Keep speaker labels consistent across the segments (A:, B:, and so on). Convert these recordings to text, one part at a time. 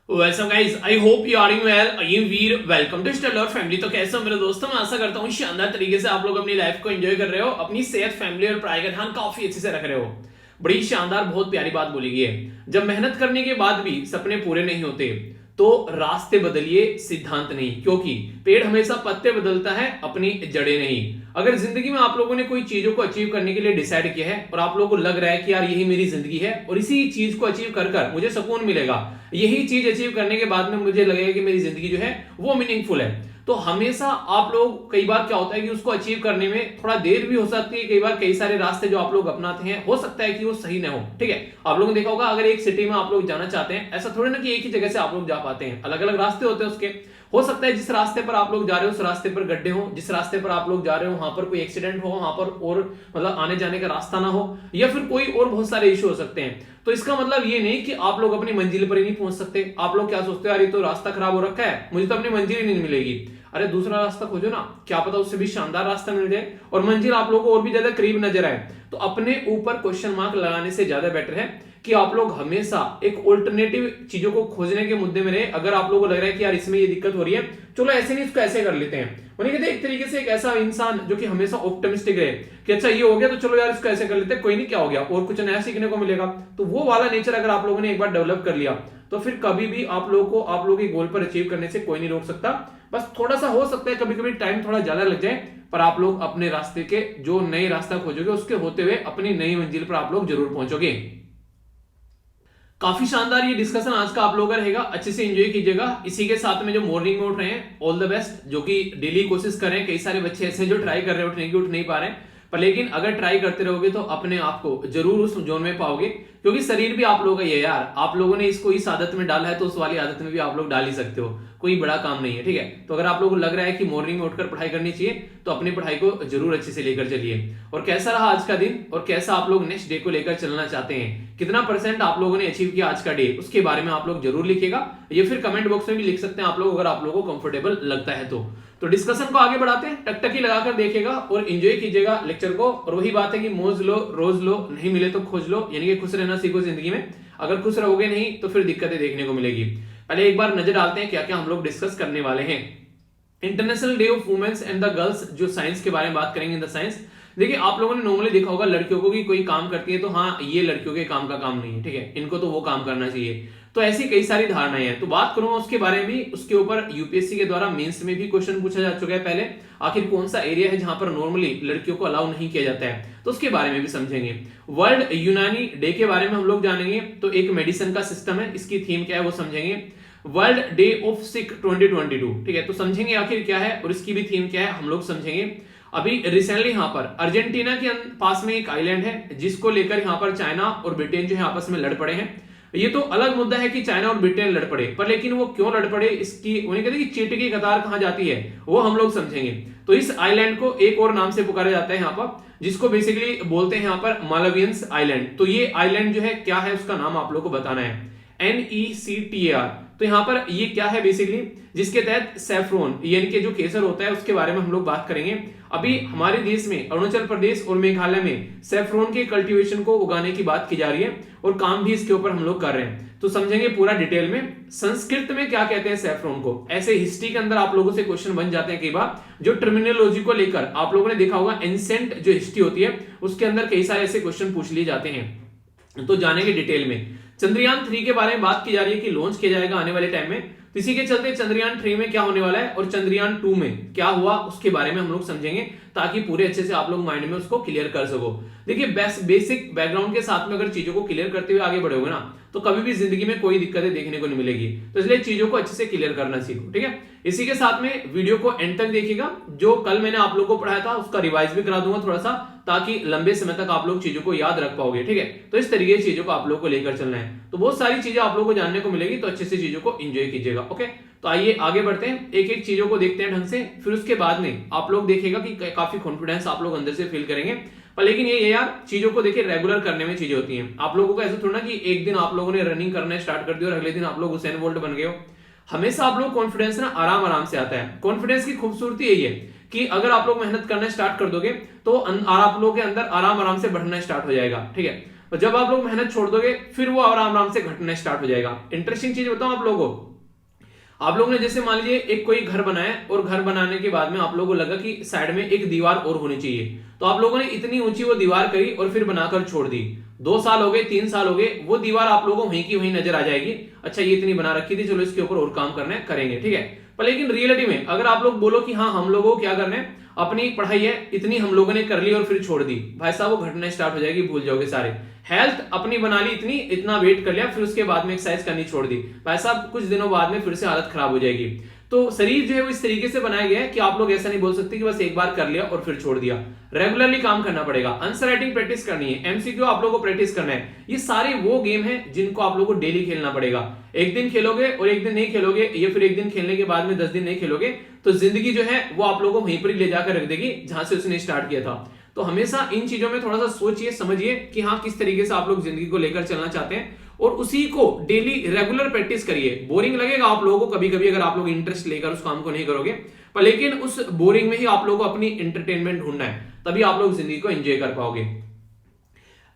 A: What's up guys, I hope you are doing well. I am Veer, welcome to Stellar family. तो कैसे हो मेरे दोस्तों, मैं आशा करता हूँ शानदार तरीके से आप लोग अपनी लाइफ को एंजॉय कर रहे हो, अपनी सेहत, फैमिली और पढ़ाई का ध्यान काफी अच्छे से रख रहे हो। बड़ी शानदार, बहुत प्यारी बात बोली गई है, जब मेहनत करने के बाद भी सपने पूरे नहीं होते तो रास्ते बदलिए, सिद्धांत नहीं, क्योंकि पेड़ हमेशा पत्ते बदलता है, अपनी जड़ें नहीं। अगर जिंदगी में आप लोगों ने कोई चीजों को अचीव करने के लिए डिसाइड किया है और आप लोगों को लग रहा है कि यार यही मेरी जिंदगी है और इसी चीज को अचीव कर कर मुझे सुकून मिलेगा, यही चीज अचीव करने के बाद में मुझे लगेगा कि मेरी जिंदगी जो है वो मीनिंगफुल है, तो हमेशा आप लोग, कई बार क्या होता है कि उसको अचीव करने में थोड़ा देर भी हो सकती है। कई बार कई सारे रास्ते जो आप लोग अपनाते हैं हो सकता है कि वो सही ना हो। ठीक है, आप लोगों ने देखा होगा, अगर एक सिटी में आप लोग जाना चाहते हैं, ऐसा थोड़ी ना कि एक ही जगह से आप लोग जा पाते हैं, अलग अलग रास्ते होते हैं उसके। हो सकता है जिस रास्ते पर आप लोग जा रहे हो उस रास्ते पर गड्ढे हो, जिस रास्ते पर आप लोग जा रहे हो वहां पर कोई एक्सीडेंट हो, वहां पर और मतलब आने जाने का रास्ता ना हो, या फिर कोई और बहुत सारे इश्यू हो सकते हैं। तो इसका मतलब ये नहीं कि आप लोग अपनी मंजिल पर ही नहीं पहुंच सकते। आप लोग क्या सोचते हो, यार ये तो रास्ता खराब हो रखा है, मुझे तो अपनी मंजिल ही नहीं मिलेगी। अरे दूसरा रास्ता खोजो ना, क्या पता उससे भी शानदार रास्ता मिल जाए और मंजिल आप लोगों को और भी ज्यादा करीब नजर आए। तो अपने ऊपर क्वेश्चन मार्क लगाने से ज्यादा बेटर है कि आप लोग हमेशा एक ऑल्टरनेटिव चीजों को खोजने के मुद्दे में रहे। अगर आप लोगों को लग रहा है कि यार इसमें ये दिक्कत हो रही है, चलो ऐसे नहीं इसको ऐसे कर लेते हैं। मैंने कहते एक तरीके से एक ऐसा इंसान जो कि हमेशा ऑप्टिमिस्टिक रहे कि अच्छा ये हो गया तो चलो यार इसको ऐसे कर लेते हैं, कोई नहीं क्या हो गया, और कुछ नया सीखने को मिलेगा। तो वो वाला नेचर अगर आप लोगों ने एक बार डेवलप कर लिया तो फिर कभी भी आप लोगों को आप लोगों के गोल पर अचीव करने से कोई नहीं रोक सकता। बस थोड़ा सा हो सकता है कभी कभी टाइम थोड़ा ज्यादा लग जाए, पर आप लोग अपने रास्ते के जो नए रास्ता खोजोगे उसके होते हुए अपनी नई मंजिल पर आप लोग जरूर पहुंचोगे। काफी शानदार ये डिस्कशन आज का आप लोगों का रहेगा, अच्छे से एंजॉय कीजिएगा। इसी के साथ में जो मॉर्निंग में उठ रहे हैं, ऑल द बेस्ट, जो कि डेली कोशिश कर रहे हैं। कई सारे बच्चे ऐसे जो ट्राई कर रहे हैं उठने की, उठ नहीं पा रहे हैं, पर लेकिन अगर ट्राई करते रहोगे तो अपने आप को जरूर उस जोन में पाओगे, क्योंकि शरीर भी आप लोगों का ये यार, आप लोगों ने इसको इस आदत में डाला है तो उस वाली आदत में भी आप लोग डाल ही सकते हो, कोई बड़ा काम नहीं है। ठीक है, तो अगर आप लोगों को लग रहा है कि मॉर्निंग में उठकर पढ़ाई करनी चाहिए तो अपनी पढ़ाई को जरूर अच्छे से लेकर चलिए। और कैसा रहा आज का दिन और कैसा आप लोग नेक्स्ट डे को लेकर चलना चाहते हैं, कितना परसेंट आप लोगों ने अचीव किया आज का डे, उसके बारे में आप लोग जरूर लिखिएगा, या फिर कमेंट बॉक्स में भी लिख सकते हैं आप लोग, अगर आप लोगों को कंफर्टेबल लगता है तो डिस्कशन को आगे बढ़ाते हैं। टकटकी लगाकर देखिएगा और एंजॉय कीजिएगा लेक्चर को। और वही बात है कि मौज लो, रोज लो, नहीं मिले तो खोज लो, यानी कि खुश रहना सीखो जिंदगी में। अगर खुश रहोगे नहीं तो फिर दिक्कतें देखने को मिलेगी। पहले एक बार नजर डालते हैं क्या क्या हम लोग डिस्कस करने वाले हैं। International day of women's and the girls, जो साइंस के बारे में बात करेंगे, इन द साइंस। देखिए आप लोगों ने नॉर्मली देखा होगा लड़कियों को कि कोई काम करती है तो हाँ ये लड़कियों के काम का काम नहीं है, ठीक है, इनको तो वो काम करना चाहिए। तो ऐसी कई सारी धारणाएं हैं, तो बात करूंगा उसके बारे में भी। उसके ऊपर यूपीएससी के द्वारा मेंस में भी क्वेश्चन पूछा जा चुका है पहले, आखिर कौन सा एरिया है जहां पर नॉर्मली लड़कियों को अलाउ नहीं किया जाता है, तो उसके बारे में भी समझेंगे। वर्ल्ड यूनानी डे के बारे में हम लोग जानेंगे, तो एक मेडिसिन का सिस्टम है, इसकी थीम क्या है वो समझेंगे। वर्ल्ड डे ऑफ सिक 2022, ठीक है, तो समझेंगे आखिर क्या है और इसकी भी थीम क्या है हम लोग समझेंगे। अभी रिसेंटली यहाँ पर अर्जेंटीना के पास में एक आइलैंड है जिसको लेकर यहाँ पर चाइना और ब्रिटेन जो है आपस में लड़ पड़े हैं। ये तो अलग मुद्दा है कि चाइना और ब्रिटेन लड़ पड़े, पर लेकिन वो क्यों लड़ पड़े, इसकी उन्हें कहते हैं कि चींटी की कतार कहां जाती है वो हम लोग समझेंगे। तो इस आइलैंड को एक और नाम से पुकारा जाता है यहाँ पर, जिसको बेसिकली बोलते हैं यहाँ पर मालवियंस आइलैंड। तो ये आइलैंड जो है क्या है, उसका नाम आप लोग को बताना है, NECTAR। तो यहाँ पर ये क्या है बेसिकली, जिसके तहत सैफ्रॉन यानी कि जो केसर होता है उसके बारे में हम लोग बात करेंगे। अभी हमारे देश में अरुणाचल प्रदेश और मेघालय में सैफ्रॉन के कल्टीवेशन को उगाने की बात की जा रही है और काम भी इसके ऊपर हम लोग कर रहे हैं, तो समझेंगे पूरा डिटेल में। संस्कृत में क्या कहते हैं सैफ्रॉन को, ऐसे हिस्ट्री के अंदर आप लोगों से क्वेश्चन बन जाते हैं कई बार, जो टर्मिनोलॉजी को लेकर आप लोगों ने देखा होगा एंसेंट जो हिस्ट्री होती है उसके अंदर कई सारे ऐसे क्वेश्चन पूछ लिए जाते हैं, तो जानेंगे डिटेल में। चंद्रयान 3 के बारे में बात की जा रही है कि लॉन्च किया जाएगा आने वाले टाइम में, तो इसी के चलते चंद्रयान 3 में क्या होने वाला है और चंद्रयान 2 में क्या हुआ उसके बारे में हम लोग समझेंगे, ताकि पूरे अच्छे से आप लोग माइंड में उसको क्लियर कर सको। देखिए बेसिक बैकग्राउंड के साथ में अगर चीजों को क्लियर करते हुए आगे बढ़ोगे ना तो कभी भी जिंदगी में कोई दिक्कतें देखने को नहीं मिलेगी, तो इसलिए चीजों को अच्छे से क्लियर करना सीखो। ठीक है, इसी के साथ में वीडियो को एंड तक देखिएगा, जो कल मैंने आप लोगों को पढ़ाया था उसका रिवाइज भी करा दूंगा थोड़ा सा, ताकि लंबे समय तक आप लोग चीजों को याद रख पाओगे। ठीक है, तो इस तरीके की चीजों को आप लोग को लेकर चलना है, तो बहुत सारी चीजें आप लोगों को जानने को मिलेगी, तो अच्छे से चीजों को एंजॉय कीजिएगा। ओके, तो आइए आगे बढ़ते हैं, एक एक चीजों को देखते हैं ढंग से, फिर उसके बाद में आप लोग देखिएगा कि काफी कॉन्फिडेंस आप लोग अंदर से फील करेंगे। पर लेकिन ये यार चीजों को देखिए रेगुलर करने में चीजें होती हैं, आप लोगों को ऐसा थोड़ा ना कि एक दिन आप लोगों ने रनिंग करना स्टार्ट कर दिया और अगले दिन आप लोग हुसैन बोल्ट बन गए हो। हमेशा आप लोग कॉन्फिडेंस ना आराम आराम से आता है। कॉन्फिडेंस की खूबसूरती यही है कि अगर आप लोग मेहनत करना स्टार्ट कर दोगे तो आप लोगों के अंदर आराम आराम से बढ़ना स्टार्ट हो जाएगा। ठीक है, पर जब आप लोग मेहनत छोड़ दोगे फिर वो आराम आराम से घटना स्टार्ट हो जाएगा। इंटरेस्टिंग चीज बताऊं आप लोगों को, आप लोगों ने जैसे मान लीजिए एक कोई घर बनाया और घर बनाने के बाद में आप लोगों को लगा कि साइड में एक दीवार और होनी चाहिए, तो आप लोगों ने इतनी ऊंची वो दीवार करी और फिर बनाकर छोड़ दी। 2 साल हो गए, 3 साल हो गए, वो दीवार आप लोगों को वहीं की वहीं नजर आ जाएगी। अच्छा ये इतनी बना रखी थी, चलो इसके ऊपर और काम करना है, करेंगे, ठीक है। पर लेकिन रियलिटी में अगर आप लोग बोलो कि हाँ हम लोगों को क्या करना है, अपनी पढ़ाई है इतनी हम लोगों ने कर ली और फिर छोड़ दी, भाई साहब वो घटना स्टार्ट हो जाएगी, भूल जाओगे सारे। हेल्थ अपनी बना ली इतनी, इतना वेट कर लिया, फिर उसके बाद में एक्सरसाइज करनी छोड़ दी, भाई साहब कुछ दिनों बाद में फिर से हालत खराब हो जाएगी। तो शरीर जो है वो इस तरीके से बनाया गया है कि आप लोग ऐसा नहीं बोल सकते कि बस एक बार कर लिया और फिर छोड़ दिया। रेगुलरली काम करना पड़ेगा, आंसर राइटिंग प्रैक्टिस करनी है, एमसीक्यू आप लोगों को प्रैक्टिस करना है। ये सारे वो गेम है जिनको आप लोगों को डेली खेलना पड़ेगा। एक दिन खेलोगे और एक दिन नहीं खेलोगे, या फिर एक दिन खेलने के बाद में 10 दिन नहीं खेलोगे, तो जिंदगी जो है वो आप लोगों को वहीं पर ही ले जाकर रख देगी जहां से उसने स्टार्ट किया था। तो हमेशा इन चीजों में थोड़ा सा सोचिए, समझिए कि हाँ किस तरीके से आप लोग जिंदगी को लेकर चलना चाहते हैं, और उसी को डेली रेगुलर प्रैक्टिस करिए। बोरिंग लगेगा आप लोगों को कभी कभी अगर आप लोग इंटरेस्ट लेकर उस काम को नहीं करोगे, पर लेकिन उस बोरिंग में ही आप लोगों को अपनी एंटरटेनमेंट ढूंढना है, तभी आप लोग जिंदगी को एंजॉय कर पाओगे।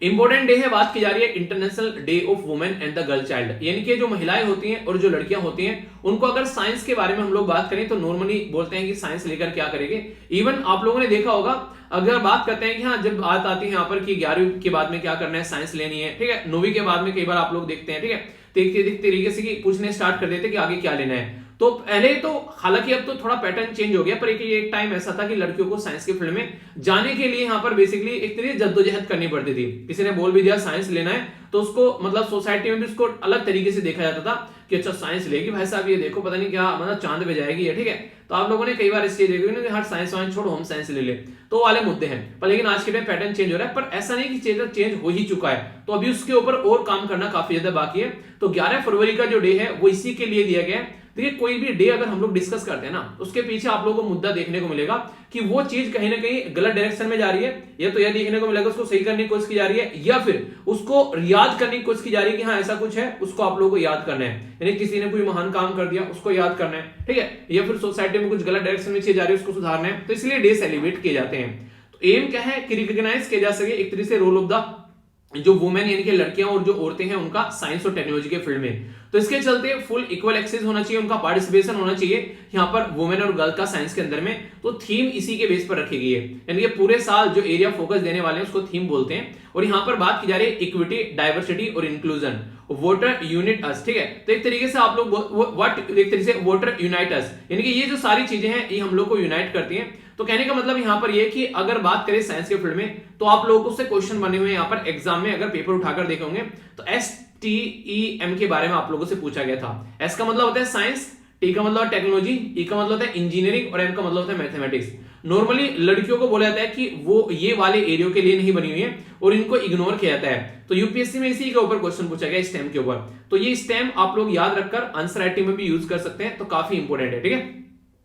A: इंपॉर्टेंट डे है, बात की जा रही है international day of women and the girl child, यानी कि जो महिलाएं होती हैं और जो लड़कियां होती हैं उनको अगर साइंस के बारे में हम लोग बात करें तो नॉर्मली बोलते हैं कि साइंस लेकर क्या करेंगे। इवन आप लोगों ने देखा होगा, अगर बात करते हैं कि हाँ जब बात आती है यहाँ पर कि 11वीं के बाद में क्या करना है, साइंस लेनी है, ठीक है, 9वीं के बाद में कई बार आप लोग देखते हैं, ठीक है, तरीके से पूछने स्टार्ट कर देते कि आगे क्या लेना है। तो पहले तो हालांकि अब तो थोड़ा पैटर्न चेंज हो गया, पर एक टाइम ऐसा था कि लड़कियों को साइंस के फील्ड में जाने के लिए यहाँ पर बेसिकली एक तरीके जद्दोजहद करनी पड़ती थी। किसी ने बोल भी दिया साइंस लेना है तो उसको मतलब सोसाइटी में भी उसको अलग तरीके से देखा जाता था कि अच्छा साइंस लेगी भाई साहब, ये देखो पता नहीं क्या मतलब चांद पे जाएगी है, ठीक है। तो आप लोगों ने कई बार इस चीज देखी ना कि हर साइंस वाइंस छोड़ो हम साइंस ले ले, तो वाले मुद्दे हैं। पर लेकिन आज के टाइम पैटर्न चेंज हो रहा है, पर ऐसा नहीं कि चेंज हो ही चुका है, तो अभी उसके ऊपर और काम करना काफी ज्यादा बाकी है। तो 11 फरवरी का जो डे है वो इसी के लिए दिया गया है। देखिए कोई भी डे अगर हम लोग डिस्कस करते हैं ना, उसके पीछे आप लोगों को मुद्दा देखने को मिलेगा कि वो चीज कहीं ना कहीं गलत डायरेक्शन में जा रही है, या तो यह देखने को मिलेगा उसको सही करने की कोशिश की जा रही है, या फिर उसको याद करने की कोशिश की जा रही है कि हाँ ऐसा कुछ है, उसको आप लोगों को याद करना है, यानी किसी ने कोई महान काम कर दिया उसको याद करना है, ठीक है, या फिर सोसाइटी में कुछ गलत डायरेक्शन में चीज जा रही है उसको सुधारना है, तो इसलिए डे सेलिब्रेट किए जाते हैं। तो एम क्या है कि रिकॉग्नाइज किया जा सके एक तरीके से रोल ऑफ द जो वुमेन यानी कि लड़कियां और जो औरतें हैं उनका साइंस और टेक्नोलॉजी के फील्ड में। तो इसके चलते फुल इक्वल एक्सेस होना चाहिए, उनका पार्टिसिपेशन होना चाहिए यहाँ पर वुमेन और गर्ल का साइंस के अंदर में। तो थीम इसी के बेस पर रखी गई है, यानी कि पूरे साल जो एरिया फोकस देने वाले हैं उसको थीम बोलते हैं। और यहाँ पर बात की जा रही है इक्विटी, डाइवर्सिटी और इंक्लूजन, वोटर यूनिट अस, ठीक है। तो एक तरीके से आप लोग व्हाट एक तरीके से वोटर यूनाइट अस, यानी कि ये जो सारी चीजें हैं ये हम लोग को यूनाइट करती हैं। तो कहने का मतलब यहाँ पर ये कि अगर बात करें साइंस के फील्ड में तो आप लोगों को उससे क्वेश्चन बने हुए यहाँ पर एग्जाम में अगर पेपर उठाकर देखेंगे तो STEM के बारे में आप लोगों से पूछा गया था। S का मतलब होता है साइंस, T का मतलब टेक्नोलॉजी, E का मतलब होता है इंजीनियरिंग और M का मतलब होता है मैथमेटिक्स। नॉर्मली लड़कियों को बोला जाता है कि वो ये वाले एरिया के लिए नहीं बनी हुई है और इनको इग्नोर किया जाता है। तो यूपीएससी में इसी के ऊपर क्वेश्चन पूछा गया स्टेम के ऊपर। तो ये स्टेम आप लोग याद रखकर आंसर राइटिंग में भी यूज कर सकते हैं, तो काफी इंपॉर्टेंट है, ठीक है।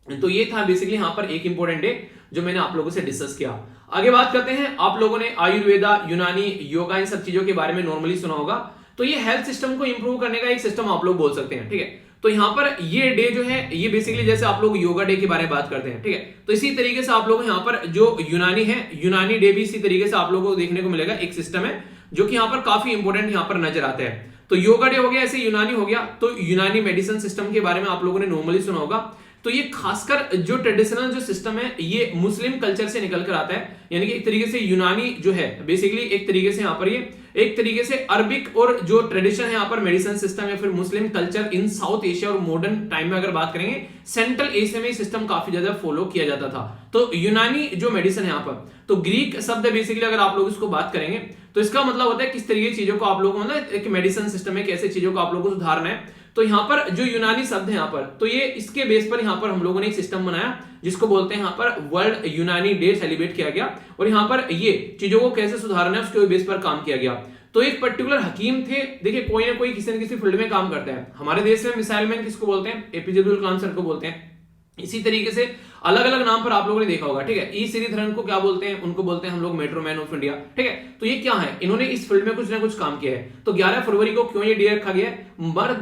A: तो ये था बेसिकली यहाँ पर एक इंपॉर्टेंट डे जो मैंने आप लोगों से डिस्कस किया। आगे बात करते हैं, आप लोगों ने आयुर्वेदा, यूनानी, योगा इन सब चीजों के बारे में नॉर्मली सुना होगा। तो ये हेल्थ सिस्टम को इंप्रूव करने का एक सिस्टम आप लोग बोल सकते हैं, ठीक है। तो यहाँ पर ये डे जो है ये बेसिकली जैसे आप लोग योगा डे के बारे में बात करते हैं, ठीक है, तो इसी तरीके से आप लोग यहाँ पर जो यूनानी है, यूनानी डे भी इसी तरीके से आप लोगों को देखने को मिलेगा। एक सिस्टम है जो कि यहाँ पर काफी इंपॉर्टेंट यहाँ पर नजर आता है। तो योगा डे हो गया, ऐसे यूनानी हो गया। तो यूनानी मेडिसिन सिस्टम के बारे में आप लोगों ने नॉर्मली सुना होगा। तो ये खासकर जो ट्रेडिशनल जो सिस्टम है ये मुस्लिम कल्चर से निकल कर आता है, यानी कि एक तरीके से यूनानी जो है बेसिकली एक तरीके से यहाँ पर ये एक तरीके से अरबिक और जो ट्रेडिशन है यहाँ पर मेडिसिन सिस्टम या फिर Muslim culture in south Asia और मॉडर्न टाइम में अगर बात करेंगे सेंट्रल एशिया में सिस्टम काफी ज्यादा फॉलो किया जाता था। तो यूनानी जो मेडिसिन है यहाँ पर, तो ग्रीक शब्द बेसिकली अगर आप लोग इसको बात करेंगे तो इसका मतलब होता है किस तरीके की चीजों को आप लोगों को मतलब एक मेडिसिन सिस्टम में कैसे चीजों को आप लोगों को सुधारना है। तो यहाँ पर जो यूनानी शब्द है यहाँ पर, तो ये इसके बेस पर यहाँ पर हम लोगों ने एक सिस्टम बनाया जिसको बोलते हैं यहाँ पर वर्ल्ड यूनानी डे सेलिब्रेट किया गया। और यहाँ पर ये चीजों को कैसे सुधारना है उसके बेस पर काम किया गया। तो एक पर्टिकुलर हकीम थे, देखिए कोई ना कोई किसी न किसी फील्ड में काम करता है। हमारे देश में मिसाइल मैन किसको बोलते हैं? एपीजे अब्दुल कलाम सर को बोलते हैं। इसी तरीके से अलग अलग नाम पर आप लोगों ने देखा होगा, ठीक है। ई श्रीधरन को क्या बोलते हैं? उनको बोलते हैं हम लोग मेट्रो मैन ऑफ इंडिया, ठीक है। तो ये क्या है, इन्होंने इस फील्ड में कुछ ना कुछ काम किया है। तो 11 फरवरी को क्यों ये डे रखा गया है?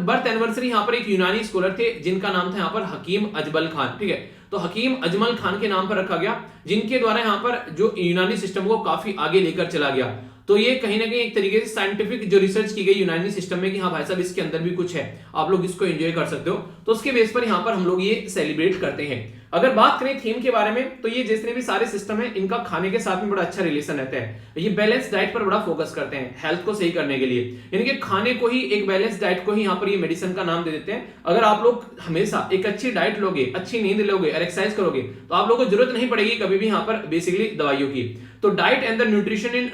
A: बर्थ एनिवर्सरी यहाँ पर एक यूनानी स्कॉलर थे जिनका नाम था यहाँ पर हकीम अजमल खान, ठीक है। तो हकीम अजमल खान के नाम पर रखा गया, जिनके द्वारा यहाँ पर जो यूनानी सिस्टम को काफी आगे लेकर चला गया। तो तो ये कहीं ना कहीं एक तरीके से साइंटिफिक जो रिसर्च की गई यूनानी सिस्टम में कि हाँ भाई साहब इसके अंदर भी कुछ है, आप लोग इसको एंजॉय कर सकते हो, तो उसके बेस पर यहाँ पर हम लोग ये सेलिब्रेट करते हैं। अगर बात करें थीम के बारे में, तो ये जितने भी सारे सिस्टम है इनका खाने के साथ में बड़ा अच्छा रिलेशन रहता है। ये बैलेंस डाइट पर बड़ा फोकस करते हैं हेल्थ को सही करने के लिए, यानी कि खाने को ही, एक बैलेंस डाइट को ही यहाँ पर ये मेडिसिन का नाम दे देते हैं। अगर आप लोग हमेशा एक अच्छी डाइट लोगे, अच्छी नींद लोगे और एक्सरसाइज करोगे, तो आप लोगों को जरूरत नहीं पड़ेगी कभी भी यहाँ पर बेसिकली दवाइयों की। तो diet and the nutrition in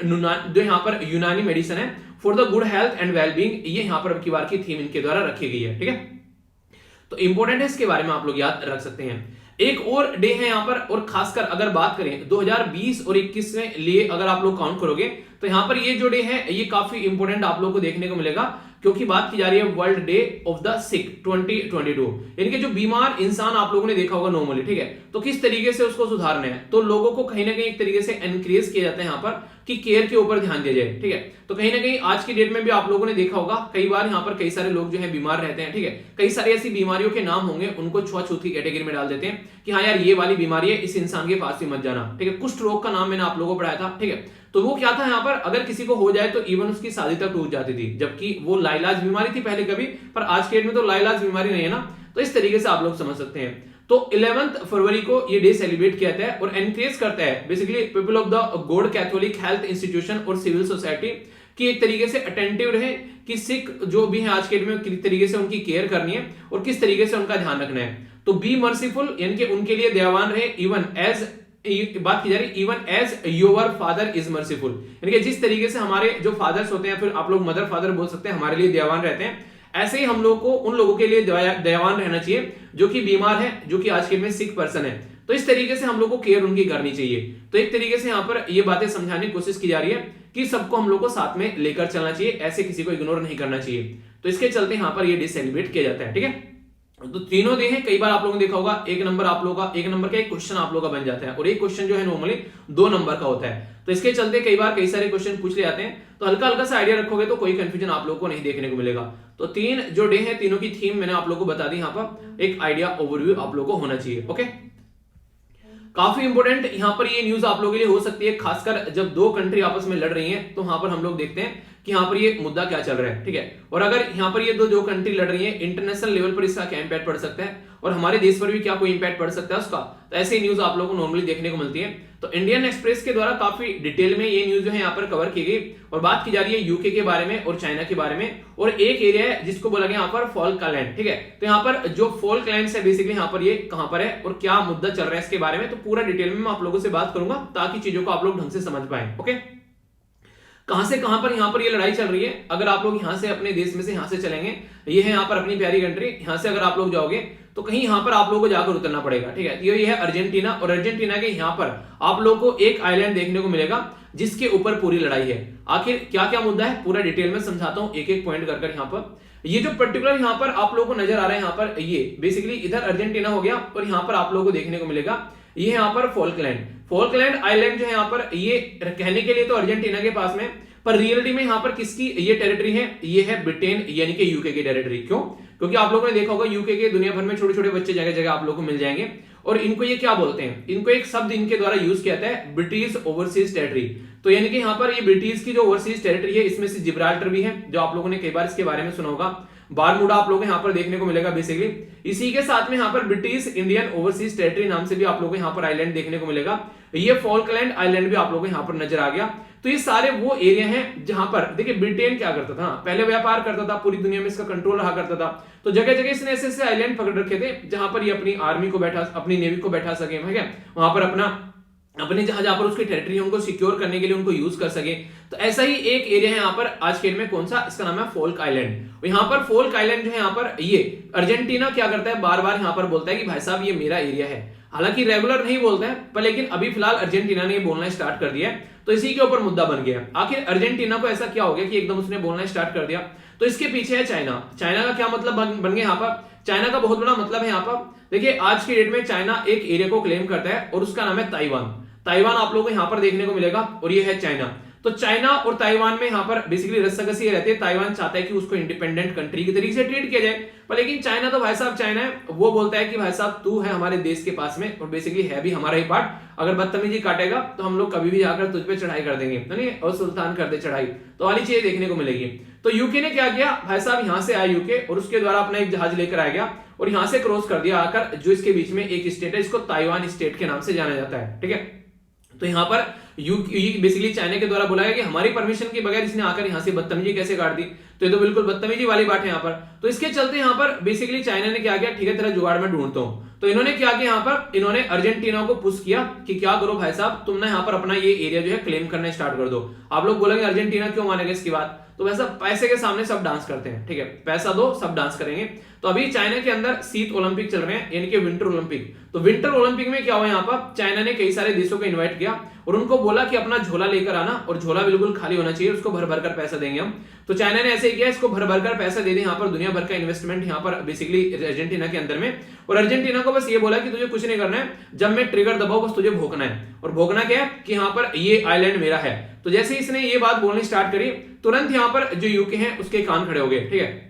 A: जो यहाँ पर यूनानी मेडिसिन है for the good health and wellbeing, ये यहाँ पर अब की बार की थीम इनके द्वारा रखी गई है। ठीक है, तो इंपॉर्टेंट है, इसके बारे में आप लोग याद रख सकते हैं। एक और डे है यहाँ पर, और खासकर अगर बात करें 2020 और 21 में लिए अगर आप लोग काउंट करोगे, तो यहाँ पर ये जो डे है ये काफी इंपॉर्टेंट आप लोग को देखने को मिलेगा, क्योंकि बात की जा रही है वर्ल्ड डे ऑफ द सिक 2022, यानी कि जो बीमार इंसान आप लोगों ने देखा होगा नॉर्मली, ठीक है, तो किस तरीके से उसको सुधारना है, तो लोगों को कहीं ना कहीं एक तरीके से एनकरेज किया जाता है यहाँ पर कि केयर के ऊपर ध्यान दिया जाए। ठीक है, तो कहीं ना कहीं आज की डेट में भी आप लोगों ने देखा होगा कई बार यहाँ पर कई सारे लोग जो है बीमार रहते हैं। ठीक है, कई सारी ऐसी बीमारियों के नाम होंगे, उनको छुआछूत की कैटेगरी में डाल देते हैं कि हाँ यार ये वाली बीमारी है, इस इंसान के पास भी मत जाना। ठीक है, कुष्ठ रोग का नाम मैंने आप लोगों को पढ़ाया था। ठीक है, तो वो क्या था यहाँ पर, अगर किसी को हो जाए तो इवन उसकी शादी तक टूट जाती थी, जबकि वो लाइलाज बीमारी थी पहले कभी, पर आज के डेट में तो लाइलाज बीमारी नहीं है ना। तो इस तरीके से आप लोग समझ सकते हैं। तो 11 फरवरी को ये डे सेलिब्रेट किया जाता है और एनकरेज करता है basically people of the God Catholic health institution और सिविल सोसाइटी की एक तरीके से अटेंटिव रहे कि सिख जो भी है आज के डेट में किस तरीके से उनकी केयर करनी है और किस तरीके से उनका ध्यान रखना है। तो बी मर्सीफुल, यानी कि उनके लिए दयावान रहे, इवन एज बात की जा रही even as your father is merciful, यानी कि जिस तरीके से हमारे जो फादर्स होते हैं, फिर आप लोग मदर फादर बोल सकते हैं, हमारे लिए दयावान रहते हैं, ऐसे ही हम लोग को उन लोगों के लिए दयावान रहना चाहिए जो कि बीमार है, जो कि आज के में सिक पर्सन है। तो इस तरीके से हम लोग को केयर उनकी करनी चाहिए। तो एक तरीके से यहाँ पर ये बातें समझाने की कोशिश की जा रही है कि सबको हम लोग को साथ में लेकर चलना चाहिए, ऐसे किसी को इग्नोर नहीं करना चाहिए। तो इसके चलते यहाँ पर ये डे सेलिब्रेट किया जाता है। ठीक है, तो तीनों डे हैं। कई बार आप लोगों ने देखा होगा एक नंबर आप लोगों का, एक नंबर का एक क्वेश्चन आप लोगों का बन जाता है, और एक क्वेश्चन जो है नॉर्मली 2 नंबर का होता है। तो इसके चलते कई बार कई सारे क्वेश्चन पूछ ले जाते हैं, तो हल्का हल्का सा आइडिया रखोगे तो कोई कंफ्यूजन आप लोगों को नहीं देखने को मिलेगा। तो 3 जो डे है, तीनों की थीम मैंने आप लोगों को बता दी, यहाँ पर एक आइडिया ओवरव्यू आप लोगों को होना चाहिए। ओके, काफी इंपोर्टेंट यहाँ पर ये न्यूज आप लोगों के लिए हो सकती है, खासकर जब 2 कंट्री आपस में लड़ रही हैं, तो यहाँ पर हम लोग देखते हैं कि यहाँ पर ये मुद्दा क्या चल रहा है। ठीक है, और अगर यहाँ पर ये जो कंट्री लड़ रही है, इंटरनेशनल लेवल पर इसका क्या इंपैक्ट पड़ सकता है और हमारे देश पर भी क्या कोई इंपैक्ट पड़ सकता है उसका, तो ऐसी न्यूज आप लोगों को नॉर्मली देखने को मिलती है। तो इंडियन एक्सप्रेस के द्वारा काफी डिटेल में ये न्यूज जो है यहाँ पर कवर की गई, और बात की जा रही है यूके के बारे में और चाइना के बारे में, और एक एरिया है जिसको बोला गया यहाँ पर फॉल्क आइलैंड। ठीक है, तो यहाँ पर जो फॉल्क आइलैंड्स है बेसिकली यहाँ पर ये कहां पर है और क्या मुद्दा चल रहा है इसके बारे में, तो पूरा डिटेल में मैं आप लोगों से बात करूंगा ताकि चीजों को आप लोग ढंग से समझ पाए। ओके, कहां से कहां पर यहाँ पर ये लड़ाई चल रही है। अगर आप लोग यहाँ से अपने देश में से यहाँ से चलेंगे, ये है यहाँ पर अपनी प्यारी कंट्री, यहाँ से अगर आप लोग जाओगे तो कहीं यहाँ पर आप लोगों को जाकर उतरना पड़ेगा। ठीक है, ये है अर्जेंटीना, और अर्जेंटीना के यहाँ पर आप लोगों को एक आइलैंड देखने को मिलेगा जिसके ऊपर पूरी लड़ाई है। आखिर क्या क्या मुद्दा है पूरा डिटेल में समझाता हूं एक एक पॉइंट कर यहाँ पर। ये जो पर्टिकुलर यहाँ पर आप लोगों को नजर आ रहा है, यहाँ पर ये बेसिकली इधर अर्जेंटीना हो गया, और यहाँ पर आप लोगों को देखने को मिलेगा ये यहाँ पर फॉल्कलैंड। फॉल्कलैंड आइलैंड जो है यहाँ पर ये कहने के लिए तो अर्जेंटीना के पास में, पर रियलिटी में यहाँ पर किसकी ये टेरिटरी है, ये है ब्रिटेन यानी कि यूके की टेरिटरी। क्यों? क्योंकि आप लोगों ने देखा होगा यूके के दुनिया भर में छोटे छोटे बच्चे जगह जगह आप लोगों को मिल जाएंगे, और इनको ये क्या बोलते हैं, इनको एक शब्द इनके द्वारा यूज किया जाता है, ब्रिटिश ओवरसीज टेरिटरी। तो यानी कि यहाँ पर ये ब्रिटिश की जो ओवरसीज टेरिटरी है, इसमें से जिब्राल्टर भी है, जो आप लोगों ने कई बार इसके बारे में सुना होगा, बारमूडा आप लोगों को यहाँ पर देखने को मिलेगा बेसिकली। इसी के साथ में यहाँ पर ब्रिटिश इंडियन ओवरसीज टेरिटरी नाम से भी आप लोगों को यहाँ पर आइलैंड देखने को मिलेगा। ये फॉल्कलैंड आइलैंड भी आप लोगों को यहाँ पर नजर आ गया। तो ये सारे वो एरिया हैं जहां पर देखिए ब्रिटेन क्या करता था, पहले व्यापार करता था, पूरी दुनिया में इसका कंट्रोल रहा करता था, तो जगह जगह इसने ऐसे ऐसे आइलैंड पकड़ रखे थे जहां पर ये अपनी आर्मी को बैठा, अपनी नेवी को बैठा सके, ठीक है, वहां पर अपने जहां पर उसकी टेरिटरी है उनको सिक्योर करने के लिए उनको यूज कर सके। तो ऐसा ही एक एरिया है यहाँ पर आज के डेट में, कौन सा, इसका नाम है फोल्क आइलैंड। यहाँ पर फोल्क आइलैंड जो है यहाँ पर ये अर्जेंटीना क्या करता है, बार बार यहाँ पर बोलता है कि भाई साहब ये मेरा एरिया है, हालांकि रेगुलर नहीं बोलते हैं पर लेकिन अभी फिलहाल अर्जेंटीना ने बोलना स्टार्ट कर दिया है, तो इसी के ऊपर मुद्दा बन गया। आखिर अर्जेंटीना को ऐसा क्या हो गया कि एकदम उसने बोलना स्टार्ट कर दिया, तो इसके पीछे है चाइना। चाइना का क्या मतलब बन गया यहाँ पर, चाइना का बहुत बड़ा मतलब है यहाँ पर। देखिए आज की डेट में चाइना एक एरिया को क्लेम करता है और उसका नाम है ताइवान। ताइवान आप लोगों को यहाँ पर देखने को मिलेगा, और ये है चाइना। तो चाइना और ताइवान में यहाँ पर बेसिकली रस्साकसी रहती है। ताइवान चाहता है कि उसको इंडिपेंडेंट कंट्री की तरीके से ट्रीट किया जाए, पर लेकिन चाइना तो भाई साहब चाइना है, वो बोलता है कि भाई साहब तू है हमारे देश के पास में और बेसिकली है भी हमारा ही पार्ट, अगर बदतमीजी काटेगा तो हम लोग कभी भी जाकर तुझ पे चढ़ाई कर देंगे, नहीं और सुल्तान कर दे चढ़ाई, तो वाली चीज देखने को मिलेगी। तो यूके ने क्या किया भाई साहब, यहां से आया यूके और उसके द्वारा अपना एक जहाज लेकर आ गया और यहां से क्रॉस कर दिया आकर जो इसके बीच में एक स्टेट है, इसको ताइवान स्टेट के नाम से जाना जाता है, ठीक है। तो यहां पर बेसिकली चाइना के द्वारा बोला गया कि हमारी परमिशन के बगैर इसने आकर यहां से बदतमीजी कैसे काट दी, तो ये तो बिल्कुल बदतमीजी वाली बात है यहाँ पर। तो इसके चलते यहाँ पर बेसिकली चाइना ने क्या किया, ठीक है तेरा जुगाड़ में ढूंढता हूं, तो इन्होंने क्या किया यहाँ पर, इन्होंने अर्जेंटीना को पुश किया कि क्या करो भाई साहब तुम ना यहाँ पर अपना ये एरिया जो है क्लेम करना स्टार्ट कर दो। आप लोग बोलेंगे अर्जेंटीना क्यों मानेगा इसकी बात, तो वैसा पैसे के सामने सब डांस करते हैं, ठीक है, पैसा दो सब डांस करेंगे। तो अभी चाइना के अंदर शीत ओलंपिक चल रहे हैं, यानी कि विंटर ओलंपिक। तो विंटर ओलंपिक में क्या हुआ, यहाँ पर चाइना ने कई सारे देशों को इन्वाइट किया और उनको बोला कि अपना झोला लेकर आना और झोला बिल्कुल खाली होना चाहिए, उसको भर भर कर पैसा देंगे हम। तो चाइना ने ऐसे किया, इसको भर भर कर पैसा दे दे, यहाँ पर दुनिया भर का इन्वेस्टमेंट यहाँ पर बेसिकली अर्जेंटीना के अंदर में, और अर्जेंटीना को बस ये बोला कि तुझे कुछ नहीं करना है, जब मैं ट्रिगर दबाऊं बस तुझे भोंकना है, और भोंकना क्या है कि यहाँ पर ये आइलैंड मेरा है। तो जैसे इसने ये बात बोलनी स्टार्ट करी तुरंत यहाँ पर जो यूके है उसके कान खड़े हो गए, ठीक है।